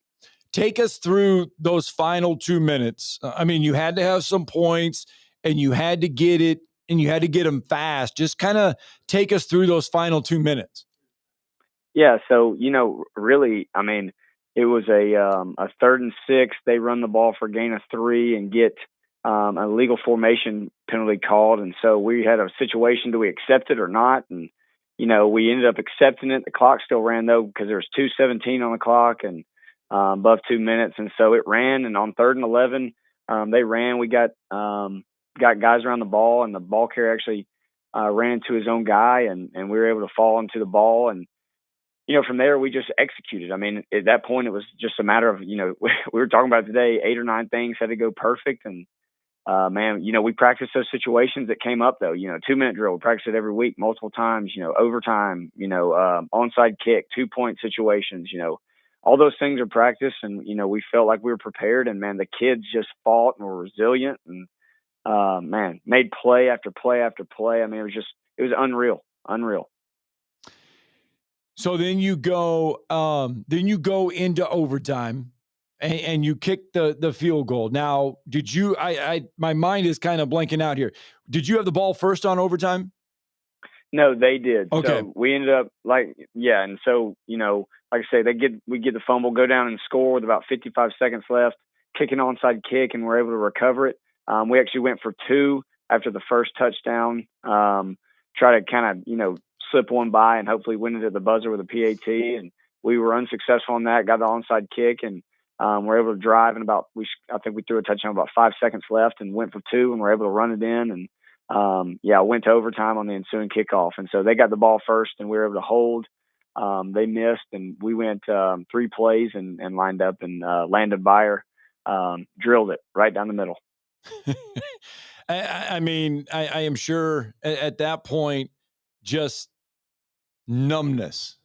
B: Take us through those final 2 minutes. I mean, you had to have some points, and you had to get it, and you had to get them fast. Just kind of take us through those final 2 minutes.
J: Yeah. So, really, I mean, it was a 3rd and 6. They run the ball for gain of 3 and get a legal formation penalty called. And so we had a situation, do we accept it or not? And, we ended up accepting it. The clock still ran, though, because there was 2:17 on the clock and above 2 minutes. And so it ran. And on 3rd and 11, they ran. We got guys around the ball, and the ball carrier actually ran into his own guy, and we were able to fall into the ball. And, from there, we just executed. I mean, at that point, it was just a matter of, we were talking about today, 8 or 9 things had to go perfect. And, man, we practiced those situations that came up, though. 2-minute drill, we practiced it every week, multiple times, overtime, onside kick, 2-point situations, all those things are practiced. And, we felt like we were prepared. And, man, the kids just fought and were resilient and, man, made play after play after play. I mean, it was unreal.
B: So then you go into overtime and you kick the field goal. Now, did you, my mind is kind of blanking out here. Did you have the ball first on overtime?
J: No, they did.
B: Okay.
J: So we ended up and so, like I say, we get the fumble, go down and score with about 55 seconds left, kick an onside kick, and we're able to recover it. We actually went for 2 after the first touchdown, try to kind of, slip one by and hopefully win it at the buzzer with a PAT. And we were unsuccessful on that, got the onside kick, and we're able to drive. And I think we threw a touchdown about 5 seconds left and went for 2, and we're able to run it in. And went to overtime on the ensuing kickoff. And so they got the ball first, and we were able to hold. They missed, and we went 3 plays and lined up, and Landon Byer drilled it right down the middle.
B: I mean, I am sure at that point, just numbness.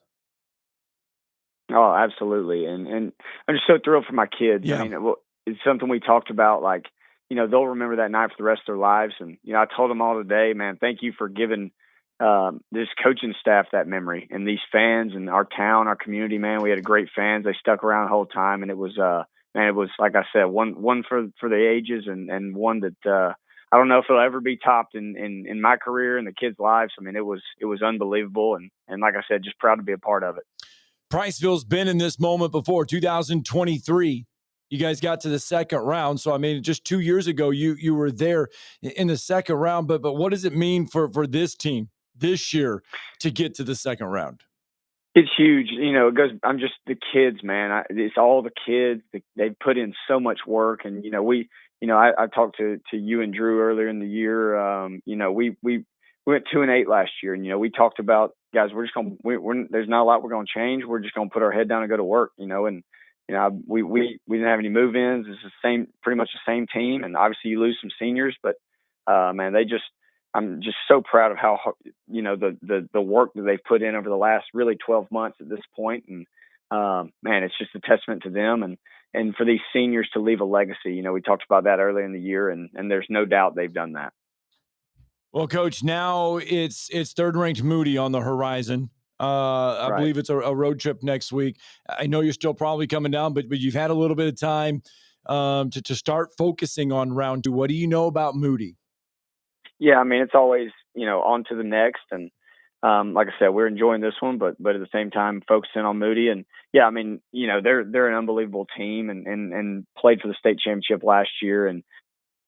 J: Oh, absolutely. And I'm just so thrilled for my kids.
B: Yeah.
J: I mean, it's something we talked about, like, they'll remember that night for the rest of their lives. And, I told them all today, man, thank you for giving this coaching staff that memory, and these fans and our town, our community, man. We had great fans. They stuck around the whole time. And it was, like I said, one for the ages, and one that I don't know if it'll ever be topped in my career and the kids' lives. I mean, it was unbelievable. And like I said, just proud to be a part of it.
B: Priceville's been in this moment before. 2023, you guys got to the second round. So, I mean, just 2 years ago, you were there in the second round. But what does it mean for this team this year to get to the second round?
J: It's huge. It goes, I'm just the kids, man. It's all the kids. They put in so much work. And, I talked to you and Drew earlier in the year. We went 2-8 last year, and we talked about, guys, we're just going to, there's not a lot we're going to change. We're just going to put our head down and go to work, and we didn't have any move-ins. It's pretty much the same team, and obviously you lose some seniors, but man, I'm just so proud of how the work that they've put in over the last really 12 months at this point, and man, it's just a testament to them and for these seniors to leave a legacy. We talked about that earlier in the year, and there's no doubt they've done that.
B: Well, Coach, now it's third-ranked Moody on the horizon. I believe it's a road trip next week. I know you're still probably coming down, but you've had a little bit of time to start focusing on round 2. What do you know about Moody?
J: Yeah, I mean, it's always, on to the next. And like I said, we're enjoying this one, but at the same time, focusing on Moody. And yeah, I mean, they're an unbelievable team and played for the state championship last year, and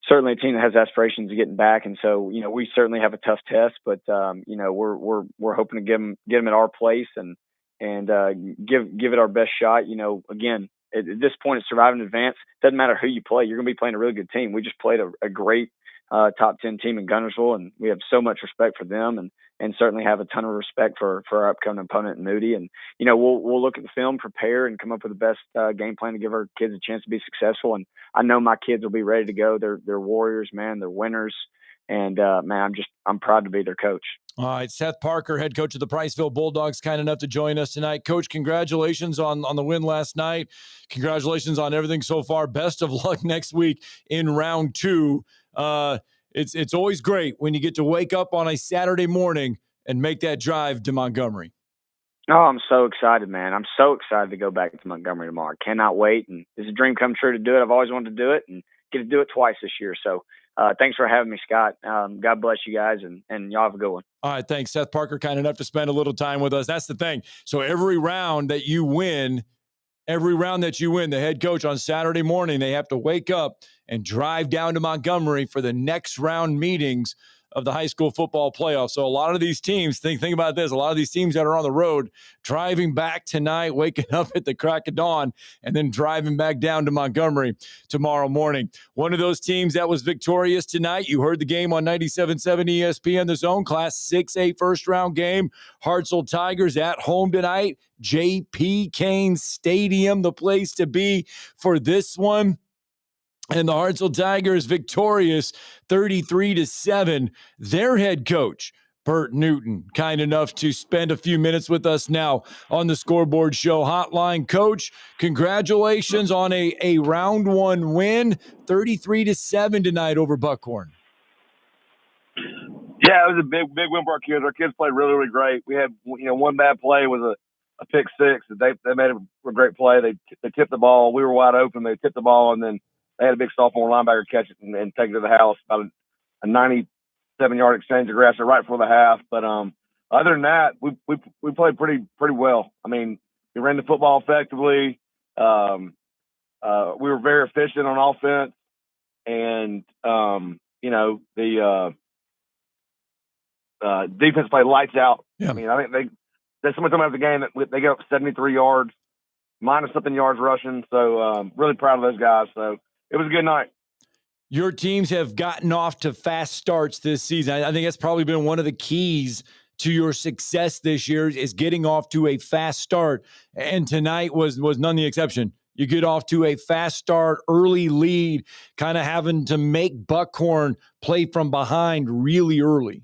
J: certainly a team that has aspirations of getting back. And so, we certainly have a tough test, but we're hoping to get them at our place and give it our best shot. Again, at this point, it's survive and advance. Doesn't matter who you play. You're going to be playing a really good team. We just played a great top 10 team in Guntersville, and we have so much respect for them, and certainly have a ton of respect for our upcoming opponent in Moody. And we'll look at the film, prepare, and come up with the best game plan to give our kids a chance to be successful. And I know my kids will be ready to go. They're warriors, man. They're winners, and man, I'm proud to be their coach.
B: All right, Seth Parker, head coach of the Priceville Bulldogs, kind enough to join us tonight. Coach, congratulations on the win last night. Congratulations on everything so far. Best of luck next week in round 2. It's always great when you get to wake up on a Saturday morning and make that drive to Montgomery.
J: Oh, I'm so excited, man. I'm so excited to go back to Montgomery tomorrow. I cannot wait. And it's a dream come true to do it. I've always wanted to do it and get to do it twice this year. So thanks for having me, Scott. God bless you guys, and y'all have a good one.
B: All right, thanks. Seth Parker, kind enough to spend a little time with us. That's the thing. So every round that you win, the head coach on Saturday morning, they have to wake up and drive down to Montgomery for the next round meetings of the high school football playoffs. So a lot of these teams, think about this, a lot of these teams that are on the road, driving back tonight, waking up at the crack of dawn, and then driving back down to Montgomery tomorrow morning. One of those teams that was victorious tonight, you heard the game on 97.7 ESPN, the Zone, Class 6A first-round game. Hartselle Tigers at home tonight. J.P. Kane Stadium, the place to be for this one. And the Hartselle Tigers victorious 33-7. Their head coach, Bert Newton, kind enough to spend a few minutes with us now on the Scoreboard Show hotline. Coach, congratulations on a round one win, 33-7 tonight over Buckhorn.
K: Yeah, it was a big win for our kids. Our kids played really, really great. We had, one bad play was a pick six. They made a great play. They tipped the ball. We were wide open. They tipped the ball, and then they had a big sophomore linebacker catch it and take it to the house. About a 97-yard exchange of grass right before the half. But other than that, we played pretty well. I mean, we ran the football effectively. We were very efficient on offense, and the defense played lights out. Yeah. I mean, I think there's so much time after the game that they got up 73 yards, minus something yards rushing. So really proud of those guys. So it was a good night.
B: Your teams have gotten off to fast starts this season. I think that's probably been one of the keys to your success this year is getting off to a fast start. And tonight was none the exception. You get off to a fast start, early lead, kind of having to make Buckhorn play from behind really early.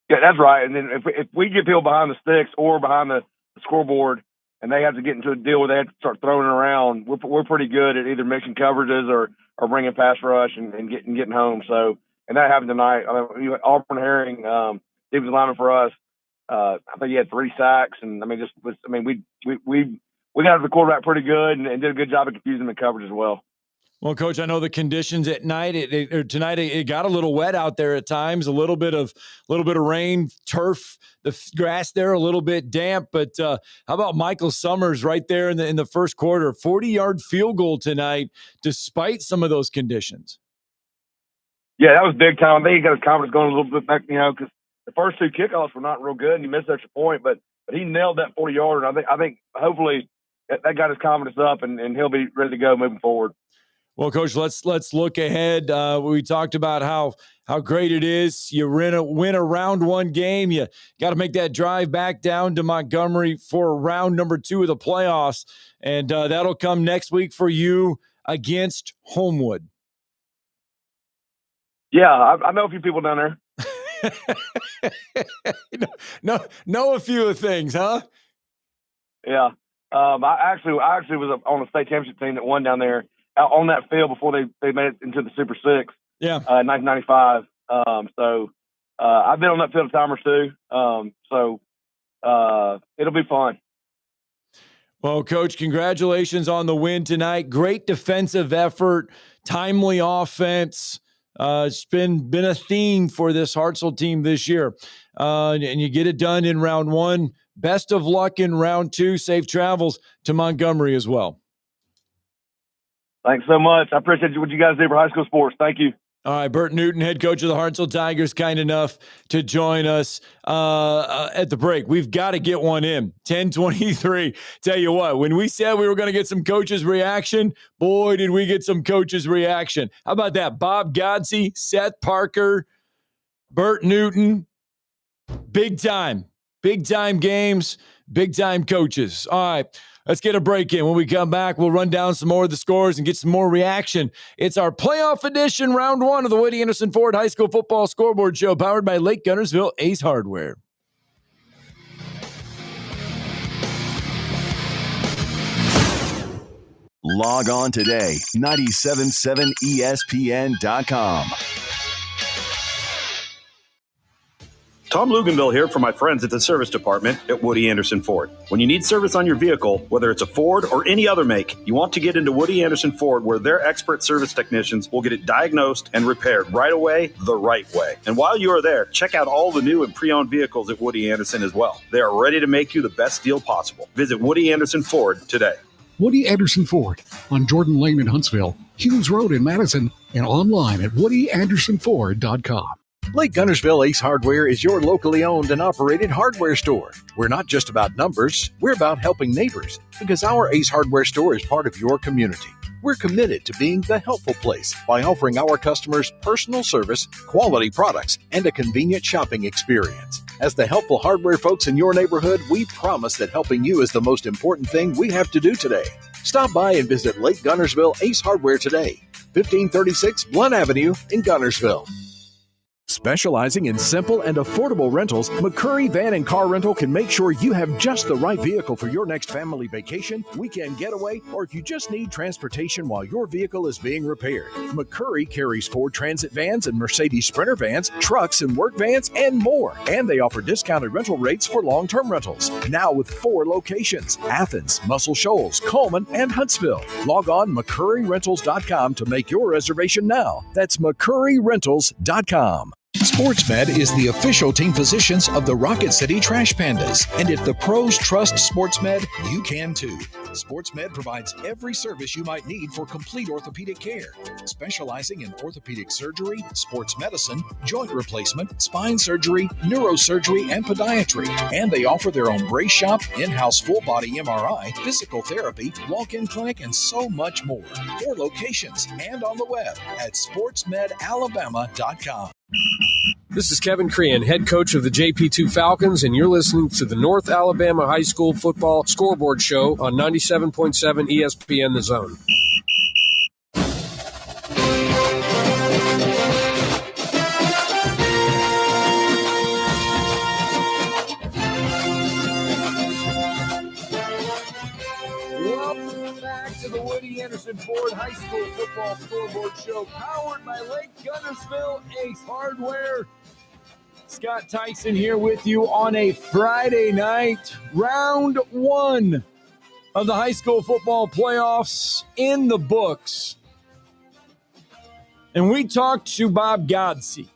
K: Yeah, that's right. And then if we get people behind the sticks or behind the scoreboard and they have to get into a deal where they have to start throwing it around, we're pretty good at either mixing coverages or bringing pass rush and getting home. So, and that happened tonight. I mean, Auburn Herring, defensive lineman for us, I think he had 3 sacks. And, we got the quarterback pretty good and did a good job of confusing the coverage as well.
B: Well, Coach, I know the conditions at night tonight it got a little wet out there at times. A little bit of rain, turf, the grass there a little bit damp. But how about Michael Summers right there in the first quarter, 40-yard field goal tonight, despite some of those conditions.
K: Yeah, that was big time. I think he got his confidence going a little bit back, because the first 2 kickoffs were not real good, and he missed extra point. But he nailed that 40-yarder. I think hopefully that got his confidence up, and he'll be ready to go moving forward.
B: Well, Coach, let's look ahead. We talked about how great it is. You win a round one game. You got to make that drive back down to Montgomery for round number 2 of the playoffs, and that'll come next week for you against Homewood.
K: Yeah, I know a few people down
B: there. know a few of things, huh?
K: Yeah. I actually was on a state championship team that won down there. On that field before they made it into the Super 6.
B: Yeah.
K: 1995. So I've been on that field a time or two. So it'll be fun.
B: Well, Coach, congratulations on the win tonight. Great defensive effort, timely offense. It's been a theme for this Hartselle team this year. And you get it done in round 1. Best of luck in round 2. Safe travels to Montgomery as well.
K: Thanks so much. I appreciate what you guys do for high school sports. Thank you.
B: All right, Bert Newton, head coach of the Hartselle Tigers, kind enough to join us at the break. We've got to get one in. 10:23. Tell you what, when we said we were going to get some coaches' reaction, boy, did we get some coaches' reaction. How about that? Bob Godsey, Seth Parker, Bert Newton. Big time games, big time coaches. All right. Let's get a break in. When we come back, we'll run down some more of the scores and get some more reaction. It's our playoff edition, round 1 of the Woody Anderson Ford High School Football Scoreboard Show, powered by Lake Guntersville Ace Hardware.
A: Log on today, 977ESPN.com.
C: Tom Luganville here for my friends at the service department at Woody Anderson Ford. When you need service on your vehicle, whether it's a Ford or any other make, you want to get into Woody Anderson Ford, where their expert service technicians will get it diagnosed and repaired right away, the right way. And while you are there, check out all the new and pre-owned vehicles at Woody Anderson as well. They are ready to make you the best deal possible. Visit Woody Anderson Ford today.
D: Woody Anderson Ford on Jordan Lane in Huntsville. Hughes Road in Madison, and online at woodyAndersonFord.com.
E: Lake Guntersville Ace Hardware is your locally owned and operated hardware store. We're not just about numbers, we're about helping neighbors, because our Ace Hardware store is part of your community. We're committed to being the helpful place by offering our customers personal service, quality products, and a convenient shopping experience. As the helpful hardware folks in your neighborhood, we promise that helping you is the most important thing we have to do today. Stop by and visit Lake Guntersville Ace Hardware today, 1536 Blunt Avenue in Guntersville.
L: Specializing in simple and affordable rentals, McCurry Van and Car Rental can make sure you have just the right vehicle for your next family vacation, weekend getaway, or if you just need transportation while your vehicle is being repaired. McCurry carries Ford Transit vans and Mercedes Sprinter vans, trucks and work vans, and more. And they offer discounted rental rates for long-term rentals. Now with 4 locations: Athens, Muscle Shoals, Coleman, and Huntsville. Log on McCurryRentals.com to make your reservation now. That's McCurryRentals.com.
M: SportsMed is the official team physicians of the Rocket City Trash Pandas. And if the pros trust SportsMed, you can too. SportsMed provides every service you might need for complete orthopedic care, specializing in orthopedic surgery, sports medicine, joint replacement, spine surgery, neurosurgery, and podiatry. And they offer their own brace shop, in-house full-body MRI, physical therapy, walk-in clinic, and so much more. 4 locations and on the web at sportsmedalabama.com.
G: This is Kevin Crean, head coach of the JP2 Falcons, and you're listening to the North Alabama High School Football Scoreboard Show on 97.7 ESPN The Zone.
B: Welcome back to the Woody Anderson Ford High School Football Scoreboard Show, powered by Lake Guntersville Ace Hardware. Scott Theisen here with you on a Friday night. Round 1 of the high school football playoffs in the books. And we talked to Bob Godsey.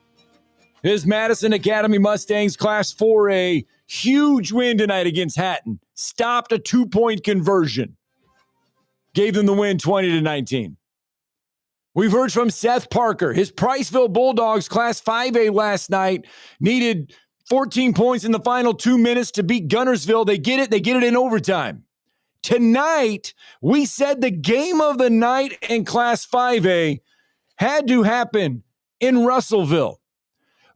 B: His Madison Academy Mustangs Class 4A, huge win tonight against Hatton. Stopped a 2-point conversion. Gave them the win 20-19. We've heard from Seth Parker. His Priceville Bulldogs Class 5A last night needed 14 points in the final 2 minutes to beat Guntersville. They get it. They get it in overtime. Tonight, we said the game of the night in Class 5A had to happen in Russellville.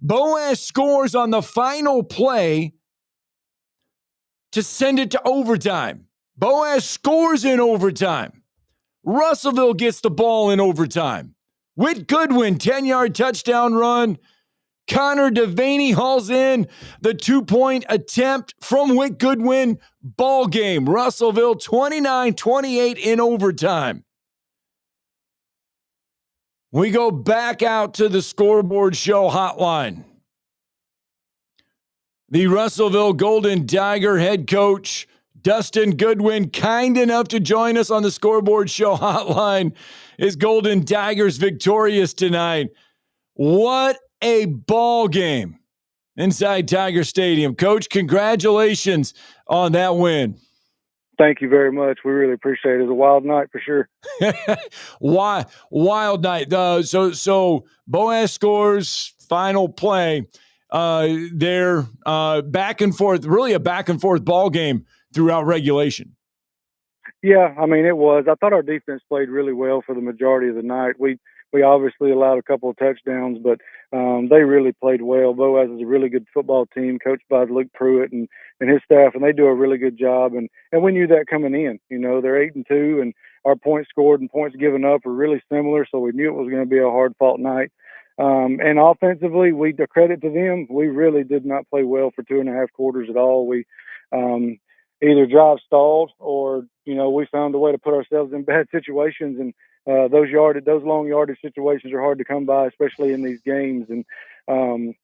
B: Boaz scores on the final play to send it to overtime. Boaz scores in overtime. Russellville gets the ball in overtime. Whit Goodwin, 10-yard touchdown run. Connor Devaney hauls in the 2-point attempt from Whit Goodwin. Ball game. Russellville 29-28 in overtime. We go back out to the Scoreboard Show hotline. The Russellville Golden Tiger head coach, Dustin Goodwin, kind enough to join us on the Scoreboard Show hotline. Is Golden Tigers victorious tonight? What a ball game inside Tiger Stadium. Coach, congratulations on that win.
I: Thank you very much. We really appreciate it. It was a wild night for sure.
B: Wild night. So Boaz scores, final play. They're back and forth, really a back and forth ball game throughout regulation.
I: Yeah, I mean, it was. I thought our defense played really well for the majority of the night. We obviously allowed a couple of touchdowns, but they really played well. Boaz is a really good football team, coached by Luke Pruitt and his staff, and they do a really good job. And we knew that coming in. You know, they're 8-2, and our points scored and points given up are really similar, so we knew it was going to be a hard-fought night. And offensively, we credit to them. We really did not play well for 2.5 quarters at all. We either drive stalled or, you know, we found a way to put ourselves in bad situations. And those long yardage situations are hard to come by, especially in these games. And,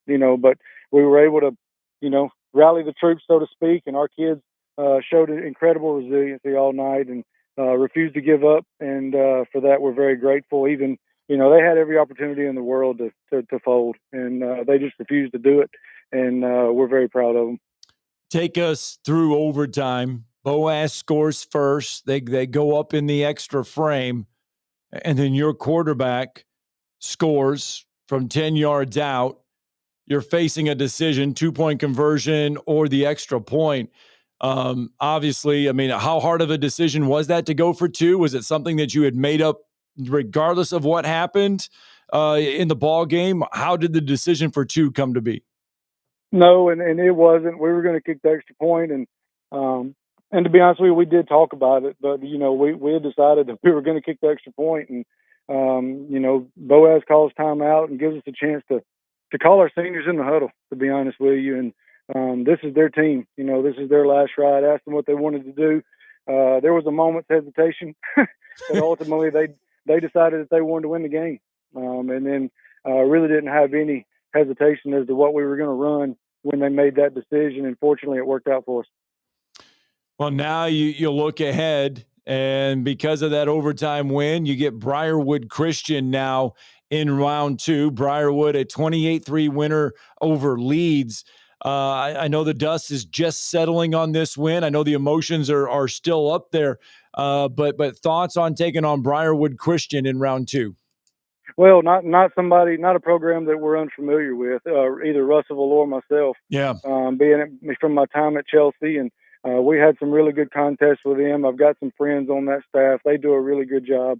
I: you know, but we were able to, you know, rally the troops, so to speak. And our kids showed incredible resiliency all night and refused to give up. And for that, we're very grateful. Even, you know, they had every opportunity in the world to fold, and they just refused to do it. And we're very proud of them.
B: Take us through overtime. Boaz scores first. They go up in the extra frame, and then your quarterback scores from 10 yards out, you're facing a decision, 2-point conversion or the extra point. Obviously, I mean, how hard of a decision was that to go for 2? Was it something that you had made up regardless of what happened in the ball game? How did the decision for 2 come to be?
I: No, and it wasn't. We were going to kick the extra point, and to be honest with you, we did talk about it, but we had decided that we were going to kick the extra point, and Boaz calls timeout and gives us a chance to call our seniors in the huddle. To be honest with you, and this is their team. This is their last ride. Asked them what they wanted to do. There was a moment's hesitation, but ultimately they decided that they wanted to win the game, and then really didn't have any hesitation as to what we were going to run when they made that decision, and fortunately it worked out for us.
B: Well, now you look ahead, and because of that overtime win, you get Briarwood Christian now in round 2. Briarwood, a 28-3 winner over Leeds. I know the dust is just settling on this win. I know the emotions are still up there, but thoughts on taking on Briarwood Christian in round 2?
I: Well, not a program that we're unfamiliar with, either Russellville or myself.
B: Yeah.
I: Being from my time at Chelsea, and we had some really good contests with them. I've got some friends on that staff. They do a really good job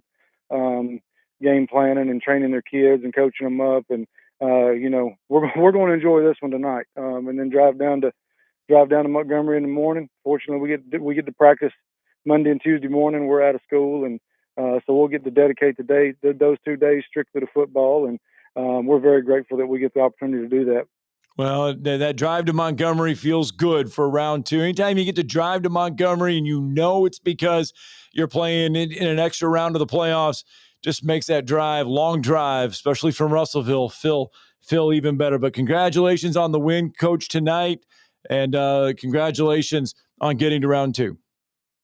I: game planning and training their kids and coaching them up. And we're going to enjoy this one tonight, and then drive down to Montgomery in the morning. Fortunately, we get to practice Monday and Tuesday morning. We're out of school, and so we'll get to dedicate those 2 days strictly to football, and we're very grateful that we get the opportunity to do that.
B: Well, that drive to Montgomery feels good for round 2. Anytime you get to drive to Montgomery and it's because you're playing in an extra round of the playoffs, just makes that long drive, especially from Russellville, feel even better. But congratulations on the win, Coach, tonight, and congratulations on getting to round 2.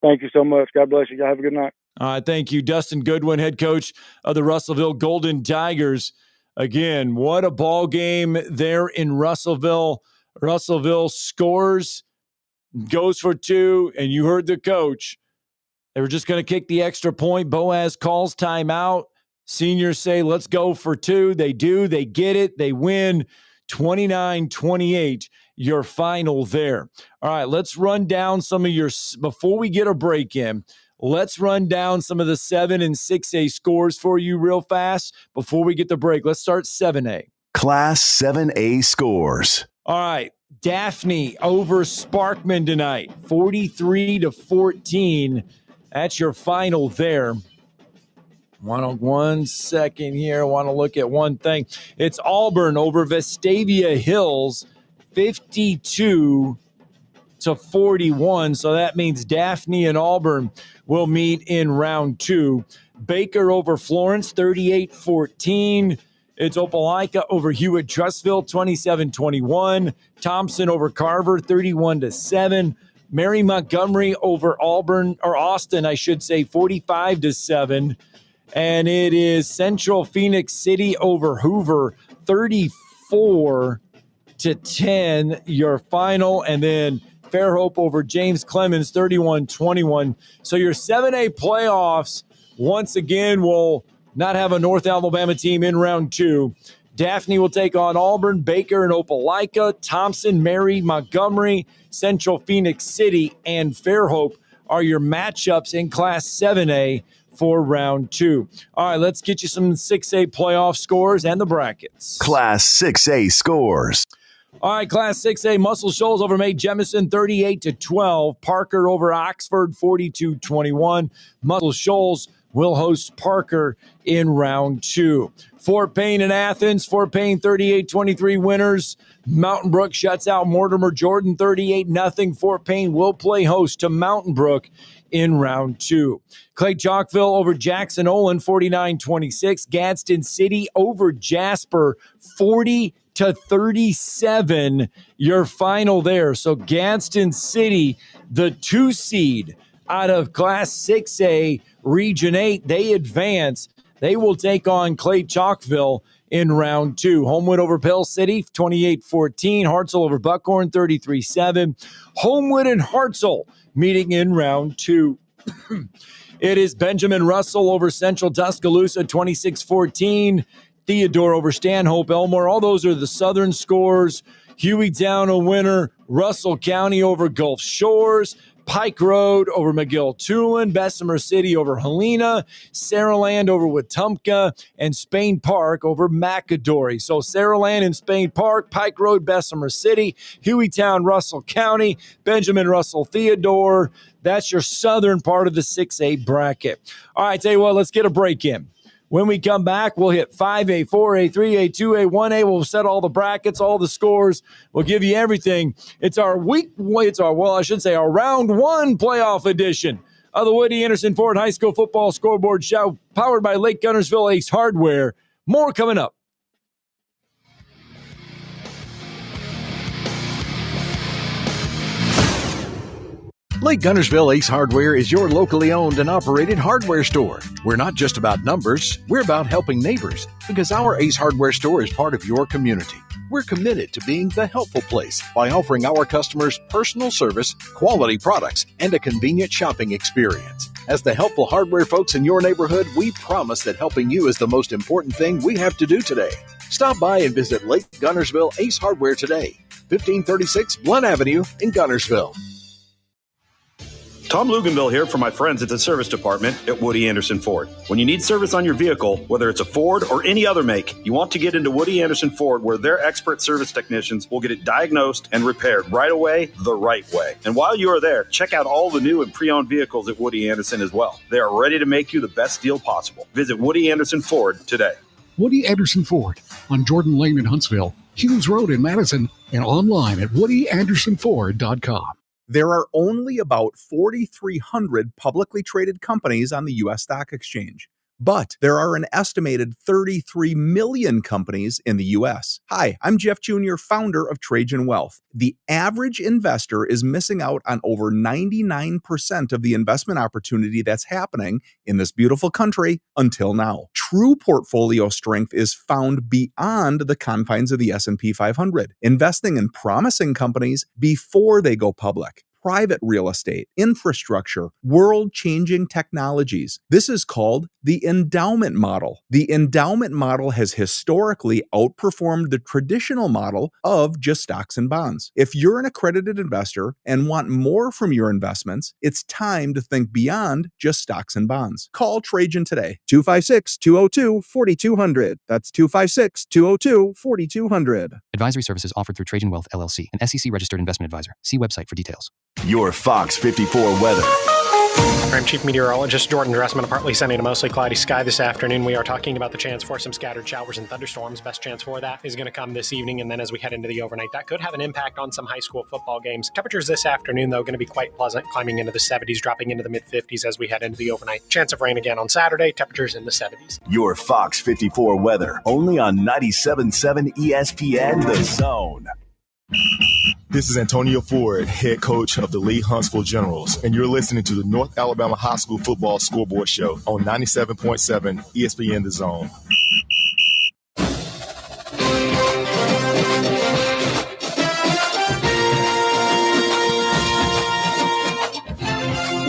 I: Thank you so much. God bless you. Have a good night.
B: All right, thank you. Dustin Goodwin, head coach of the Russellville Golden Tigers. Again, what a ball game there in Russellville. Russellville scores, goes for 2, and you heard the coach. They were just going to kick the extra point. Boaz calls timeout. Seniors say, let's go for 2. They do. They get it. They win 29-28, your final there. All right, let's run down some of before we get a break in, let's run down some of the 7 and 6A scores for you real fast before we get the break. Let's start 7A.
A: Class 7A scores.
B: All right. Daphne over Sparkman tonight, 43-14. That's your final there. One second here. I want to look at one thing. It's Auburn over Vestavia Hills, 52-41. So that means Daphne and Auburn will meet in round 2. Baker over Florence, 38-14. It's Opelika over Hewitt-Trussville, 27-21. Thompson over Carver, 31-7. Mary Montgomery over Austin, 45-7. And it is Central Phoenix City over Hoover, 34-10, your final. And then Fairhope over James Clemens, 31-21. So your 7A playoffs, once again, will not have a North Alabama team in round 2. Daphne will take on Auburn, Baker, and Opelika. Thompson, Mary, Montgomery, Central Phoenix City, and Fairhope are your matchups in Class 7A for round 2. All right, let's get you some 6A playoff scores and the brackets.
A: Class 6A scores.
B: All right, Class 6A, Muscle Shoals over Mae Jemison, 38-12. Parker over Oxford, 42-21. Muscle Shoals will host Parker in round 2. Fort Payne and Athens. Fort Payne 38-23 winners. Mountain Brook shuts out Mortimer Jordan 38-0. Fort Payne will play host to Mountain Brook in round 2. Clay Chalkville over Jackson Olin 49-26. Gadsden City over Jasper 40-37. Your final there. So Gadsden City, the 2 seed out of Class 6A Region 8, they advance. They will take on Clay Chalkville in round 2. Homewood over Pell City, 28-14. Hartselle over Buckhorn, 33-7. Homewood and Hartselle meeting in round 2. It is Benjamin Russell over Central Tuscaloosa, 26-14. Theodore over Stanhope Elmore. All those are the Southern scores. Hueytown a winner. Russell County over Gulf Shores. Pike Road over McGill-Tulin. Bessemer City over Helena. Saraland over Wetumpka. And Spain Park over McAdory. So Saraland and Spain Park, Pike Road, Bessemer City, Hueytown, Russell County, Benjamin Russell, Theodore. That's your southern part of the 6A bracket. All right, tell you what, let's get a break in. When we come back, we'll hit 5A, 4A, 3A, 2A, 1A. We'll set all the brackets, all the scores. We'll give you everything. It's our round one playoff edition of the Woody Anderson Ford High School Football Scoreboard Show, powered by Lake Guntersville Ace Hardware. More coming up.
E: Lake Guntersville Ace Hardware is your locally owned and operated hardware store. We're not just about numbers, we're about helping neighbors, because our Ace Hardware store is part of your community. We're committed to being the helpful place by offering our customers personal service, quality products, and a convenient shopping experience. As the helpful hardware folks in your neighborhood, we promise that helping you is the most important thing we have to do today. Stop by and visit Lake Guntersville Ace Hardware today, 1536 Blunt Avenue in Guntersville.
C: Tom Luganville here for my friends at the service department at Woody Anderson Ford. When you need service on your vehicle, whether it's a Ford or any other make, you want to get into Woody Anderson Ford, where their expert service technicians will get it diagnosed and repaired right away, the right way. And while you are there, check out all the new and pre-owned vehicles at Woody Anderson as well. They are ready to make you the best deal possible. Visit Woody Anderson Ford today.
D: Woody Anderson Ford on Jordan Lane in Huntsville, Hughes Road in Madison, and online at woodyanddersonford.com.
N: There are only about 4,300 publicly traded companies on the U.S. Stock Exchange, but there are an estimated 33 million companies in the U.S. Hi, I'm Jeff Jr., founder of Trajan Wealth. The average investor is missing out on over 99% of the investment opportunity that's happening in this beautiful country until now. True portfolio strength is found beyond the confines of the S&P 500, investing in promising companies before they go public. Private real estate, infrastructure, world-changing technologies. This is called the endowment model. The endowment model has historically outperformed the traditional model of just stocks and bonds. If you're an accredited investor and want more from your investments, it's time to think beyond just stocks and bonds. Call Trajan today, 256-202-4200. That's 256-202-4200.
O: Advisory services offered through Trajan Wealth, LLC, an SEC-registered investment advisor. See website for details.
A: Your Fox 54 weather.
P: I'm Chief Meteorologist Jordan Dressman. A partly sunny to mostly cloudy sky this afternoon. We are talking about the chance for some scattered showers and thunderstorms. Best chance for that is going to come this evening, and then as we head into the overnight, that could have an impact on some high school football games. Temperatures this afternoon, though, going to be quite pleasant, climbing into the 70s, dropping into the mid-50s as we head into the overnight. Chance of rain again on Saturday, temperatures in the 70s.
A: Your Fox 54 weather, only on 97.7 ESPN The Zone.
Q: This is Antonio Ford, head coach of the Lee Huntsville Generals, and you're listening to the North Alabama High School Football Scoreboard Show on 97.7 ESPN The Zone.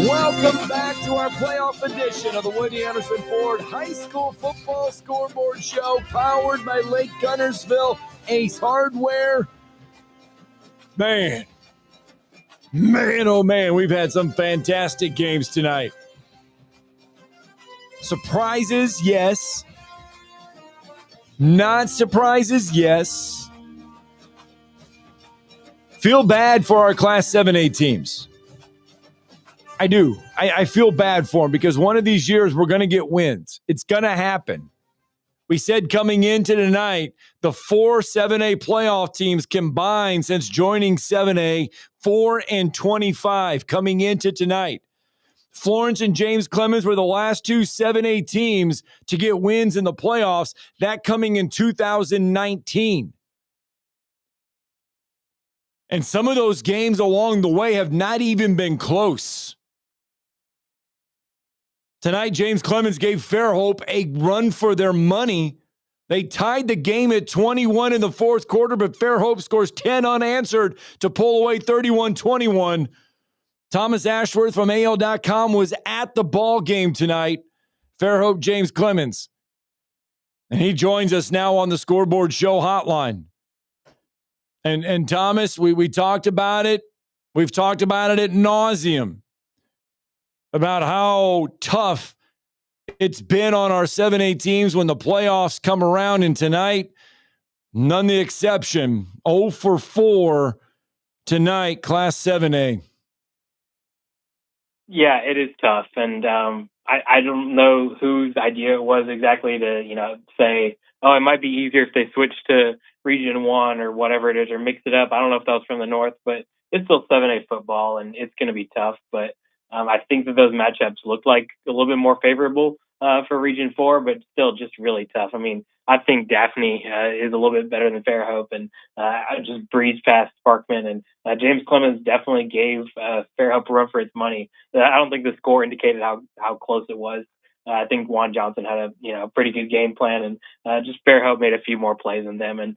B: Welcome back to our playoff edition of the Woody Anderson Ford High School Football Scoreboard Show, powered by Lake Guntersville Ace Hardware. Man, oh man, we've had some fantastic games tonight. Surprises, yes. Not surprises, yes. Feel bad for our Class 7A teams. I do. I feel bad for them because one of these years we're going to get wins. It's going to happen. We said coming into tonight, the 4 7A playoff teams combined since joining 7A, 4-25 coming into tonight. Florence and James Clemens were the last 2 7A teams to get wins in the playoffs, that coming in 2019. And some of those games along the way have not even been close. Tonight, James Clemens gave Fairhope a run for their money. They tied the game at 21 in the fourth quarter, but Fairhope scores 10 unanswered to pull away 31-21 Thomas Ashworth from AL.com was at the ball game tonight. Fairhope James Clemens. And he joins us now on the Scoreboard Show hotline. And Thomas, we talked about it. We've talked about it ad nauseum about how tough it's been on our 7A teams when the playoffs come around. And tonight, none the exception. 0 for 4 tonight, Class 7A.
R: Yeah, it is tough. And I don't know whose idea it was exactly to, say, oh, it might be easier if they switch to Region 1 or whatever it is, or mix it up. I don't know if that was from the North, but it's still 7A football, and it's going to be tough. But I think that those matchups look like a little bit more favorable for Region 4, but still just really tough. I mean, I think Daphne is a little bit better than Fairhope, and I just breezed past Sparkman. And James Clemens definitely gave Fairhope a run for its money. I don't think the score indicated how close it was. I think Juan Johnson had a pretty good game plan, and just Fairhope made a few more plays than them, and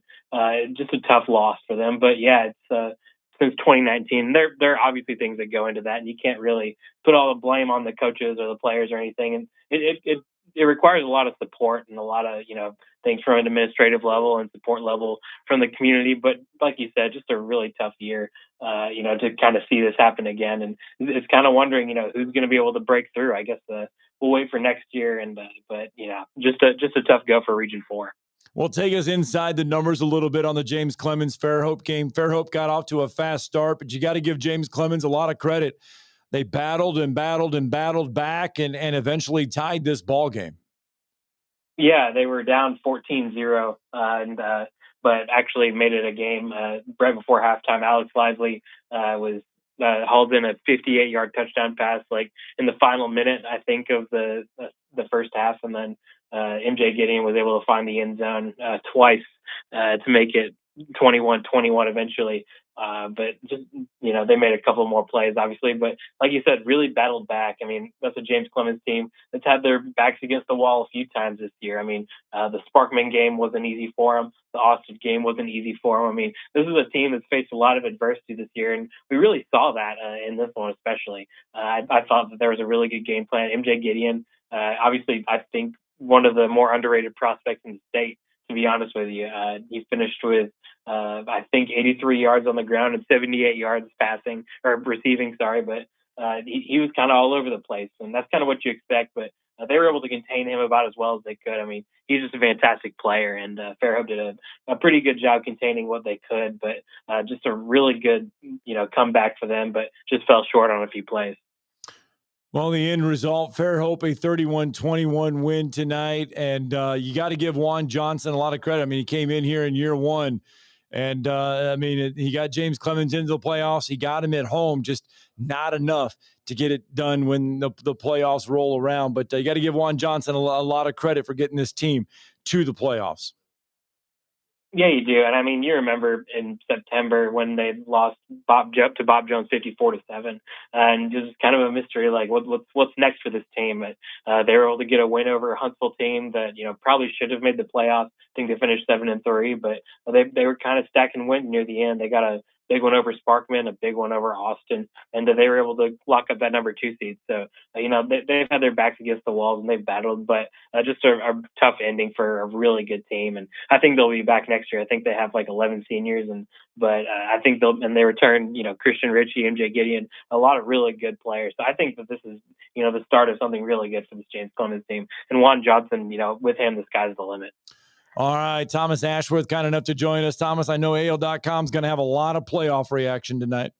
R: just a tough loss for them. But yeah, it's since 2019, there are obviously things that go into that, and you can't really put all the blame on the coaches or the players or anything. And it requires a lot of support and a lot of things from an administrative level and support level from the community. But like you said, just a really tough year, to kind of see this happen again. And it's kind of wondering, who's going to be able to break through. I guess we'll wait for next year. And but just a tough go for Region 4.
B: Well, take us inside the numbers a little bit on the James Clemens Fairhope game. Fairhope got off to a fast start, but you got to give James Clemens a lot of credit. They battled and battled and battled back and eventually tied this ball game.
R: Yeah, they were down 14-0, but actually made it a game right before halftime. Alex Lively was hauled in a 58-yard touchdown pass, like in the final minute, I think, of the first half, and then MJ Gideon was able to find the end zone twice to make it 21-21 eventually. But just, they made a couple more plays, obviously. But like you said, really battled back. I mean, that's a James Clemens team that's had their backs against the wall a few times this year. I mean, the Sparkman game wasn't easy for them. The Austin game wasn't easy for them. I mean, this is a team that's faced a lot of adversity this year, and we really saw that in this one especially. I thought that there was a really good game plan. MJ Gideon, obviously, I think one of the more underrated prospects in the state, to be honest with you. He finished with, I think, 83 yards on the ground and 78 yards passing or receiving. Sorry, but he was kind of all over the place, and that's kind of what you expect. But they were able to contain him about as well as they could. I mean, he's just a fantastic player, and Fairhope did a pretty good job containing what they could. But just a really good, comeback for them, but just fell short on a few plays.
B: Well, the end result, Fairhope, a 31-21 win tonight. And you got to give Juan Johnson a lot of credit. I mean, he came in here in year one, and, he got James Clemens into the playoffs. He got him at home, just not enough to get it done when the playoffs roll around. But you got to give Juan Johnson a lot of credit for getting this team to the playoffs.
R: Yeah, you do. And I mean, you remember in September when they lost Bob Jones 54-7, and just kind of a mystery, like what's next for this team. They were able to get a win over a Huntsville team that probably should have made the playoffs. I think they finished 7-3, but they were kind of stacking wins near the end. They got a big one over Sparkman, a big one over Austin, and they were able to lock up that number 2 seed. So, they've had their backs against the walls and they've battled, but just a tough ending for a really good team. And I think they'll be back next year. I think they have like 11 seniors, but I think they return, Christian Ritchie, MJ Gideon, a lot of really good players. So I think that this is, the start of something really good for this James Clemens team. And Juan Johnson, with him, the sky's the limit.
B: All right, Thomas Ashworth, kind enough to join us. Thomas, I know AL.com is going to have a lot of playoff reaction tonight.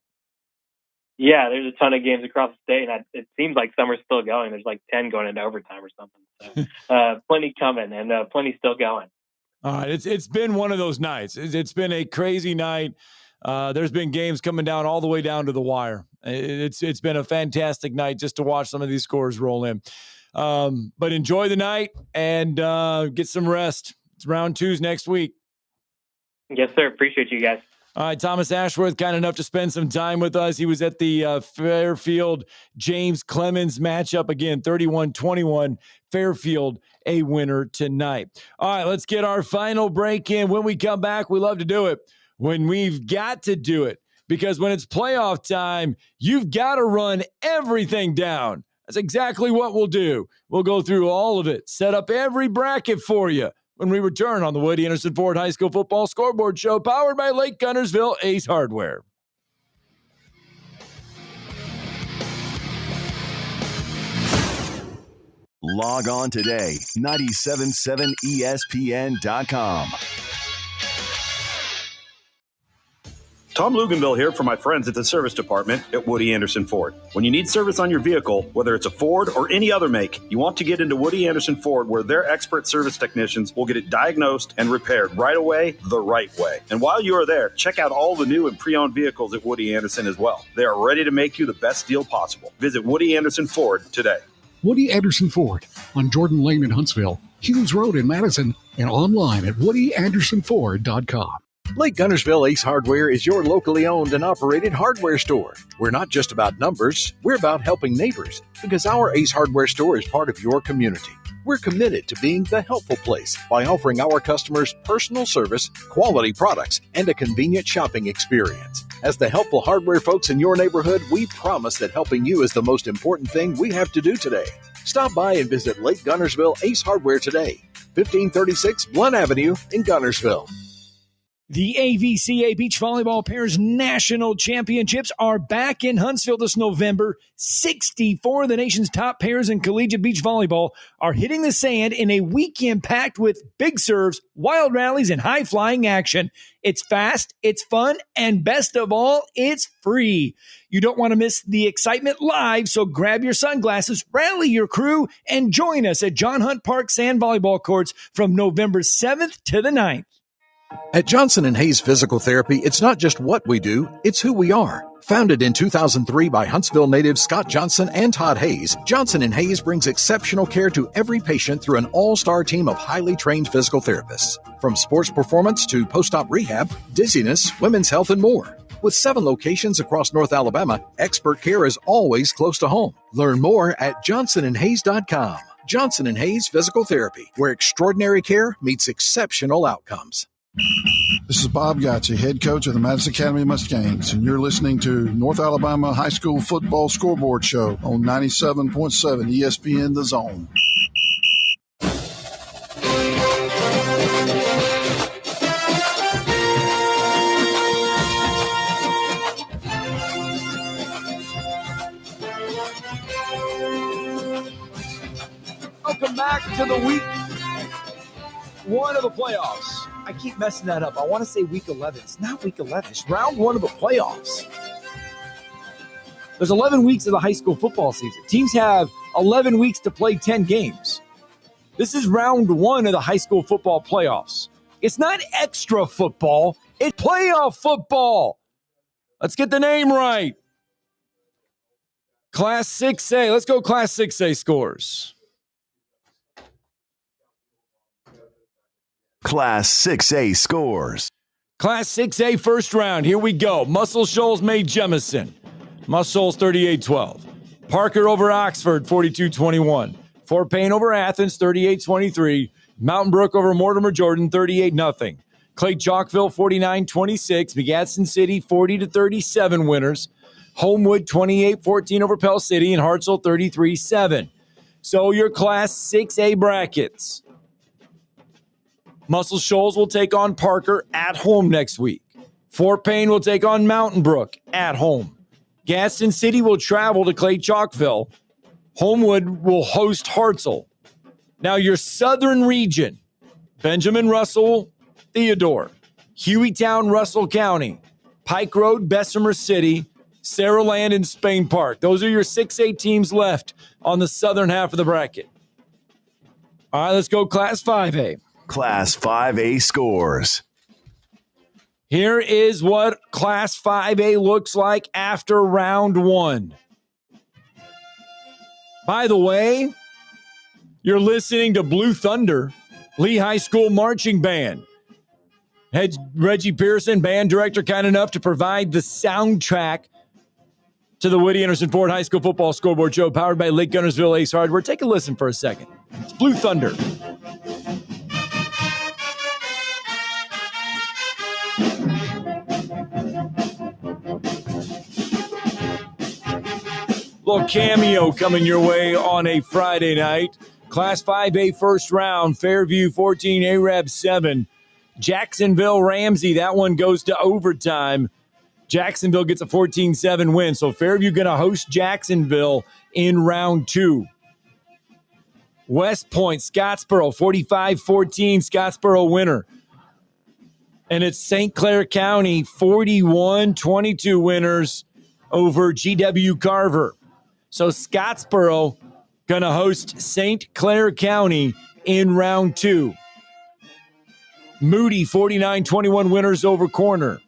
R: Yeah, there's a ton of games across the state, and it seems like some are still going. There's like 10 going into overtime or something. So, plenty coming, and plenty still going.
B: All right, it's been one of those nights. It's been a crazy night. There's been games coming down all the way down to the wire. It's been a fantastic night just to watch some of these scores roll in. But enjoy the night and get some rest. It's round 2's next week.
R: Yes, sir. Appreciate you guys.
B: All right, Thomas Ashworth, kind enough to spend some time with us. He was at the Fairfield James Clemens matchup again, 31-21. Fairfield a winner tonight. All right, let's get our final break in. When we come back, we love to do it when we've got to do it. because when it's playoff time, you've got to run everything down. That's exactly what we'll do. We'll go through all of it, set up every bracket for you when we return on the Woody Anderson Ford High School Football Scoreboard Show, powered by Lake Guntersville Ace Hardware.
A: Log on today, 977ESPN.com.
C: Tom Luganville here for my friends at the service department at Woody Anderson Ford. When you need service on your vehicle, whether it's a Ford or any other make, you want to get into Woody Anderson Ford, where their expert service technicians will get it diagnosed and repaired right away, the right way. And while you are there, check out all the new and pre-owned vehicles at Woody Anderson as well. They are ready to make you the best deal possible. Visit Woody Anderson Ford today.
D: Woody Anderson Ford on Jordan Lane in Huntsville, Hughes Road in Madison, and online at woodyandersonford.com.
E: Lake Guntersville Ace Hardware is your locally owned and operated hardware store. We're not just about numbers, we're about helping neighbors, because our Ace Hardware store is part of your community. We're committed to being the helpful place by offering our customers personal service, quality products, and a convenient shopping experience. As the helpful hardware folks in your neighborhood, we promise that helping you is the most important thing we have to do today. Stop by and visit Lake Guntersville Ace Hardware today, 1536 Blunt Avenue in Guntersville.
S: The AVCA Beach Volleyball Pairs National Championships are back in Huntsville this November. 64 of the nation's top pairs in collegiate beach volleyball are hitting the sand in a weekend packed with big serves, wild rallies, and high-flying action. It's fast, it's fun, and best of all, it's free. You don't want to miss the excitement live, so grab your sunglasses, rally your crew, and join us at John Hunt Park Sand Volleyball Courts from November 7th to the 9th.
E: At Johnson & Hayes Physical Therapy, it's not just what we do, it's who we are. Founded in 2003 by Huntsville natives Scott Johnson and Todd Hayes, Johnson & Hayes brings exceptional care to every patient through an all-star team of highly trained physical therapists. From sports performance to post-op rehab, dizziness, women's health, and more. With 7 locations across North Alabama, expert care is always close to home. Learn more at johnsonandhayes.com. Johnson & Hayes Physical Therapy, where extraordinary care meets exceptional outcomes.
T: This is Bob Gotcha, head coach of the Madison Academy Mustangs, and you're listening to North Alabama High School Football Scoreboard Show on 97.7 ESPN The Zone.
B: Welcome back to the week 1 of the playoffs. I keep messing that up. I want to say week 11. It's not week 11. It's round 1 of the playoffs. There's 11 weeks of the high school football season. Teams have 11 weeks to play 10 games. This is round 1 of the high school football playoffs. It's not extra football. It's playoff football. Let's get the name right. Class 6A. Let's go Class 6A scores.
A: Class 6A scores.
B: Class 6A first round. Here we go. Muscle Shoals made Jemison. Muscle Shoals 38-12. Parker over Oxford 42-21. Fort Payne over Athens 38-23. Mountain Brook over Mortimer Jordan 38-0. Clay Chalkville 49-26. McGadsden City 40-37 winners. Homewood 28-14 over Pell City and Hartselle 33-7. So your Class 6A brackets. Muscle Shoals will take on Parker at home next week. Fort Payne will take on Mountain Brook at home. Gaston City will travel to Clay Chalkville. Homewood will host Hartselle. Now your southern region, Benjamin Russell, Theodore, Hueytown, Russell County, Pike Road, Bessemer City, Saraland, and Spain Park. Those are your 6A teams left on the southern half of the bracket. All right, let's go Class 5A.
A: Class 5A scores.
B: Here is what Class 5A looks like after round 1. By the way, you're listening to Blue Thunder, Lee High School Marching Band. Head Reggie Pearson, band director, kind enough to provide the soundtrack to the Woody Anderson Ford High School Football Scoreboard Show, powered by Lake Guntersville Ace Hardware. Take a listen for a second. It's Blue Thunder. Little cameo coming your way on a Friday night. Class 5A first round, Fairview 14, Arab 7. Jacksonville, Ramsey, that one goes to overtime. Jacksonville gets a 14-7 win. So Fairview going to host Jacksonville in round 2. West Point, Scottsboro, 45-14, Scottsboro winner. And it's St. Clair County, 41-22 winners over GW Carver. So Scottsboro going to host St. Clair County in round 2. Moody, 49-21 winners over Corner.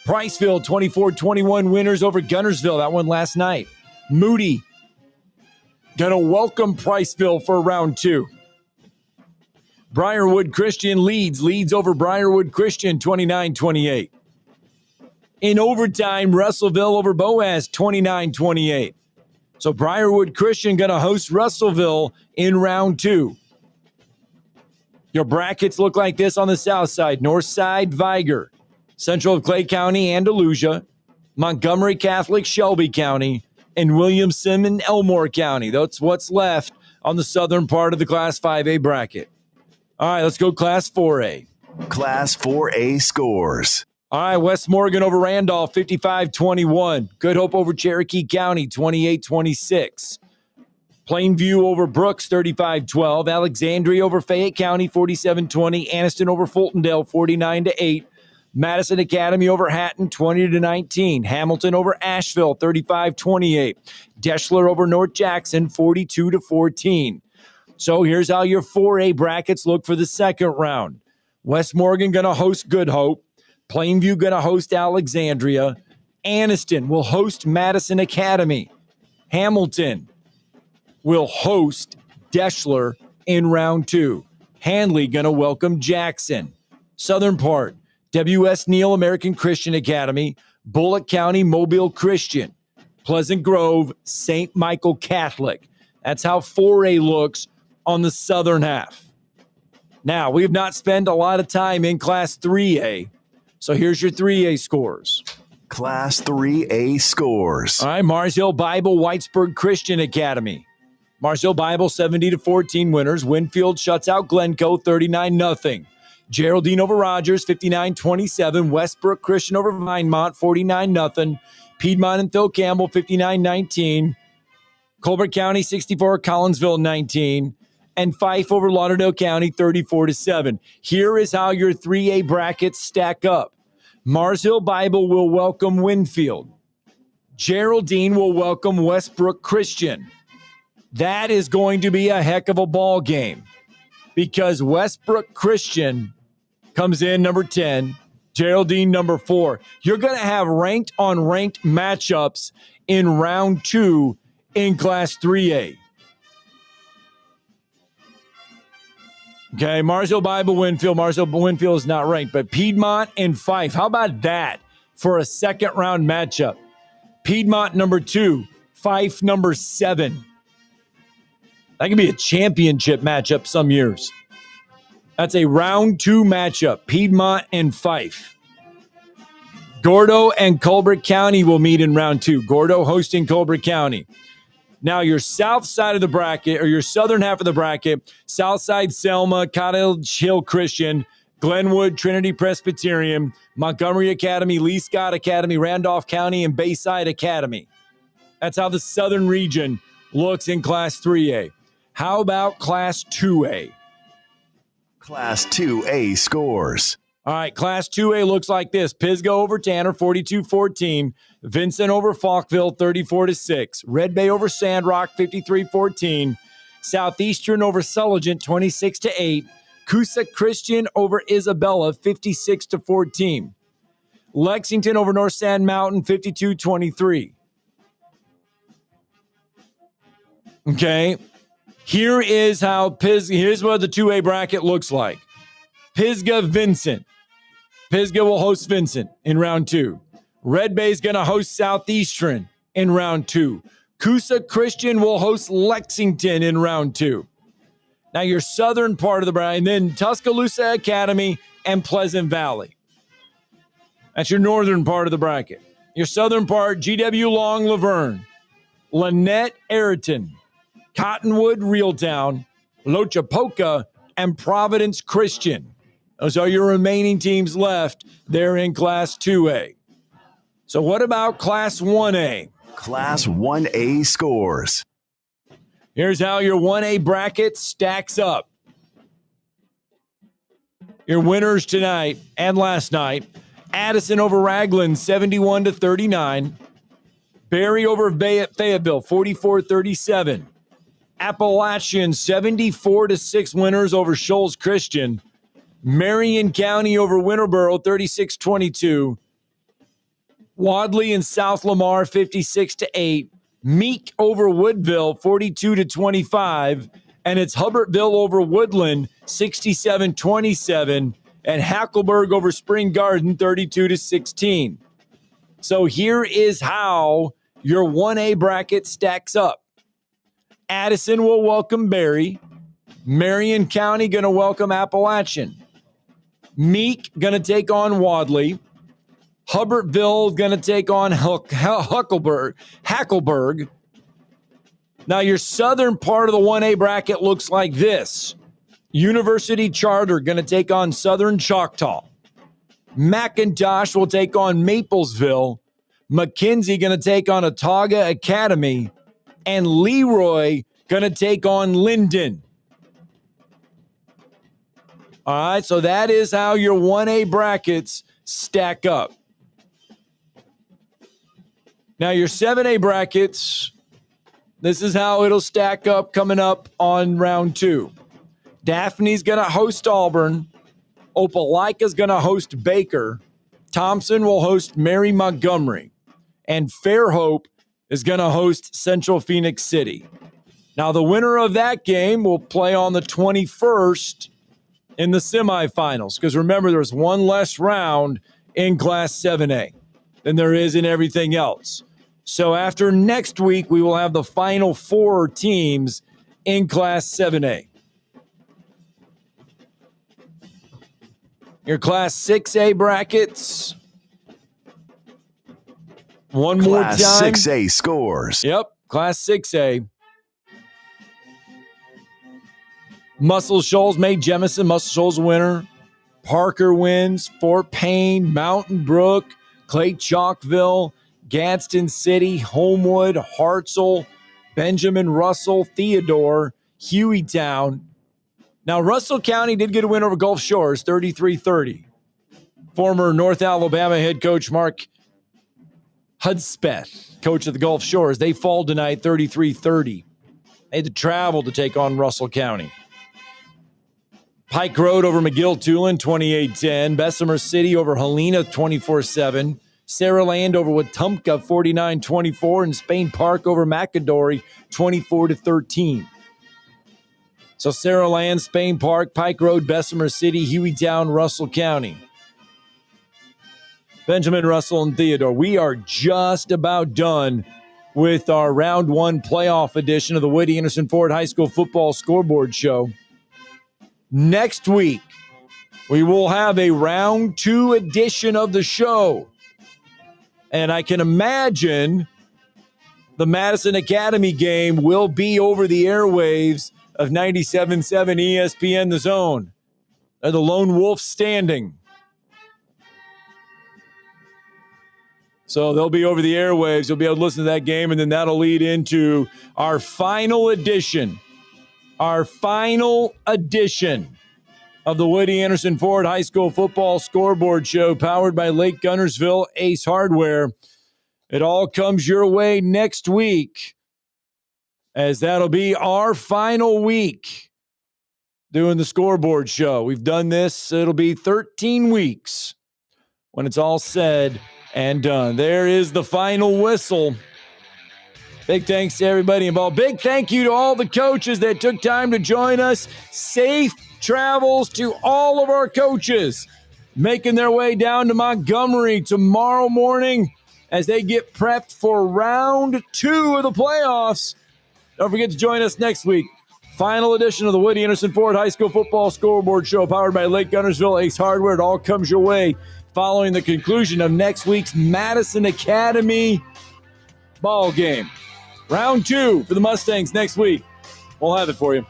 B: Priceville, 24-21 winners over Guntersville. That one last night. Moody going to welcome Priceville for round 2. Briarwood Christian leads over Briarwood Christian, 29-28. In overtime, Russellville over Boaz, 29-28. So Briarwood Christian going to host Russellville in round 2. Your brackets look like this on the south side. North side, Viger. Central of Clay County, Andalusia. Montgomery Catholic, Shelby County. And Williamson and Elmore County. That's what's left on the southern part of the Class 5A bracket. All right, let's go Class 4A.
A: Class 4A scores.
B: All right, West Morgan over Randolph, 55-21. Good Hope over Cherokee County, 28-26. Plainview over Brooks, 35-12. Alexandria over Fayette County, 47-20. Anniston over Fultondale, 49-8. Madison Academy over Hatton, 20-19. Hamilton over Asheville, 35-28. Deschler over North Jackson, 42-14. So here's how your 4A brackets look for the second round. West Morgan going to host Good Hope. Plainview going to host Alexandria. Anniston will host Madison Academy. Hamilton will host Deschler in round 2. Handley going to welcome Jackson. Southern part, W.S. Neal American Christian Academy. Bullock County Mobile Christian. Pleasant Grove St. Michael Catholic. That's how 4A looks on the southern half. Now, we have not spent a lot of time in Class 3A. So here's your 3A scores.
A: Class 3A scores.
B: All right, Mars Hill Bible Whitesburg Christian Academy. Mars Hill Bible 70-14 winners. Winfield shuts out Glencoe 39-0. Geraldine over Rogers 59-27. Westbrook Christian over Vinemont 49-0. Piedmont and Phil Campbell 59-19. Colbert County 64, Collinsville 19. And Fife over Lauderdale County 34-7. Here is how your 3A brackets stack up. Mars Hill Bible will welcome Winfield. Geraldine will welcome Westbrook Christian. That is going to be a heck of a ball game because Westbrook Christian comes in number 10, Geraldine number 4. You're going to have ranked on ranked matchups in round 2 in Class 3A. Okay, Mars Hill Bible Winfield. Mars Hill Winfield is not ranked, but Piedmont and Fife. How about that for a second round matchup? Piedmont number 2, Fife number 7. That could be a championship matchup some years. That's a round 2 matchup, Piedmont and Fife. Gordo and Colbert County will meet in round 2. Gordo hosting Colbert County. Now, your south side of the bracket, or your southern half of the bracket, Southside Selma, Cottage Hill Christian, Glenwood, Trinity Presbyterian, Montgomery Academy, Lee Scott Academy, Randolph County, and Bayside Academy. That's how the southern region looks in Class 3A. How about Class 2A?
A: Class 2A scores.
B: All right, Class 2A looks like this. Pisgah over Tanner, 42-14. Vincent over Falkville, 34-6. Red Bay over Sandrock, 53-14. Southeastern over Sulligent, 26-8. Coosa Christian over Isabella, 56-14. Lexington over North Sand Mountain, 52-23. Okay, here's what the 2A bracket looks like. Pisgah Vincent. Pisgah will host Vincent in round 2. Red Bay's going to host Southeastern in round 2. Coosa Christian will host Lexington in round 2. Now your southern part of the bracket, and then Tuscaloosa Academy and Pleasant Valley. That's your northern part of the bracket. Your southern part, GW Long Laverne. Lynette Ayrton, Cottonwood Reeltown, Lochapoka, and Providence Christian. Those are your remaining teams left there in Class 2A. So what about Class 1A?
A: Class 1A scores.
B: Here's how your 1A bracket stacks up. Your winners tonight and last night: Addison over Raglan, 71-39. Barry over Fayetteville, 44-37. Appalachian, 74-6 winners over Shoals Christian. Marion County over Winterboro, 36-22. Wadley and South Lamar, 56-8. Meek over Woodville, 42-25. And it's Hubbartville over Woodland, 67-27. And Hackleburg over Spring Garden, 32-16. So here is how your 1A bracket stacks up. Addison will welcome Barry. Marion County going to welcome Appalachian. Meek going to take on Wadley. Hubbartville going to take on Hackleburg. Now, your southern part of the 1A bracket looks like this. University Charter going to take on Southern Choctaw. McIntosh will take on Maplesville. McKenzie going to take on Otaga Academy. And Leroy going to take on Linden. All right, so that is how your 1A brackets stack up. Now, your 7A brackets, this is how it'll stack up coming up on round 2. Daphne's going to host Auburn. Opelika's going to host Baker. Thompson will host Mary Montgomery. And Fairhope is going to host Central Phoenix City. Now, the winner of that game will play on the 21st in the semifinals, because remember, there's one less round in Class 7A than there is in everything else. So after next week, we will have the final 4 teams in Class 7A. Your Class 6A brackets. One more time.
A: Class 6A scores.
B: Yep, Class 6A. Muscle Shoals made Jemison. Muscle Shoals winner. Parker wins. Fort Payne, Mountain Brook, Clay Chalkville, Gadsden City, Homewood, Hartselle, Benjamin Russell, Theodore, Hueytown. Now, Russell County did get a win over Gulf Shores, 33-30. Former North Alabama head coach Mark Hudspeth, coach of the Gulf Shores, they fall tonight 33-30. They had to travel to take on Russell County. Pike Road over McGill-Tulane, 28-10. Bessemer City over Helena, 24-7. Sarah Land over Wetumpka, 49-24. And Spain Park over McAdory, 24-13. So Sarah Land, Spain Park, Pike Road, Bessemer City, Hueytown, Russell County. Benjamin Russell and Theodore. We are just about done with our round 1 playoff edition of the Woody Anderson Ford High School Football Scoreboard Show. Next week, we will have a round 2 edition of the show. And I can imagine the Madison Academy game will be over the airwaves of 97.7 ESPN The Zone. They're the lone wolf standing. So they'll be over the airwaves. You'll be able to listen to that game, and then that'll lead into our final edition of the Woody Anderson Ford High School Football Scoreboard Show, powered by Lake Guntersville Ace Hardware. It all comes your way next week, as that'll be our final week doing the Scoreboard Show. We've done this, it'll be 13 weeks when it's all said and done. There is the final whistle. Big thanks to everybody involved. Big thank you to all the coaches that took time to join us. Safe travels to all of our coaches making their way down to Montgomery tomorrow morning as they get prepped for round 2 of the playoffs. Don't forget to join us next week. Final edition of the Woody Anderson Ford High School Football Scoreboard Show, powered by Lake Guntersville Ace Hardware. It all comes your way following the conclusion of next week's Madison Academy ball game. Round 2 for the Mustangs next week. We'll have it for you.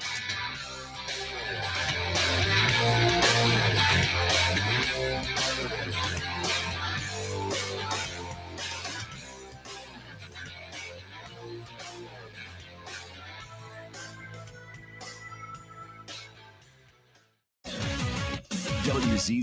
A: WZZ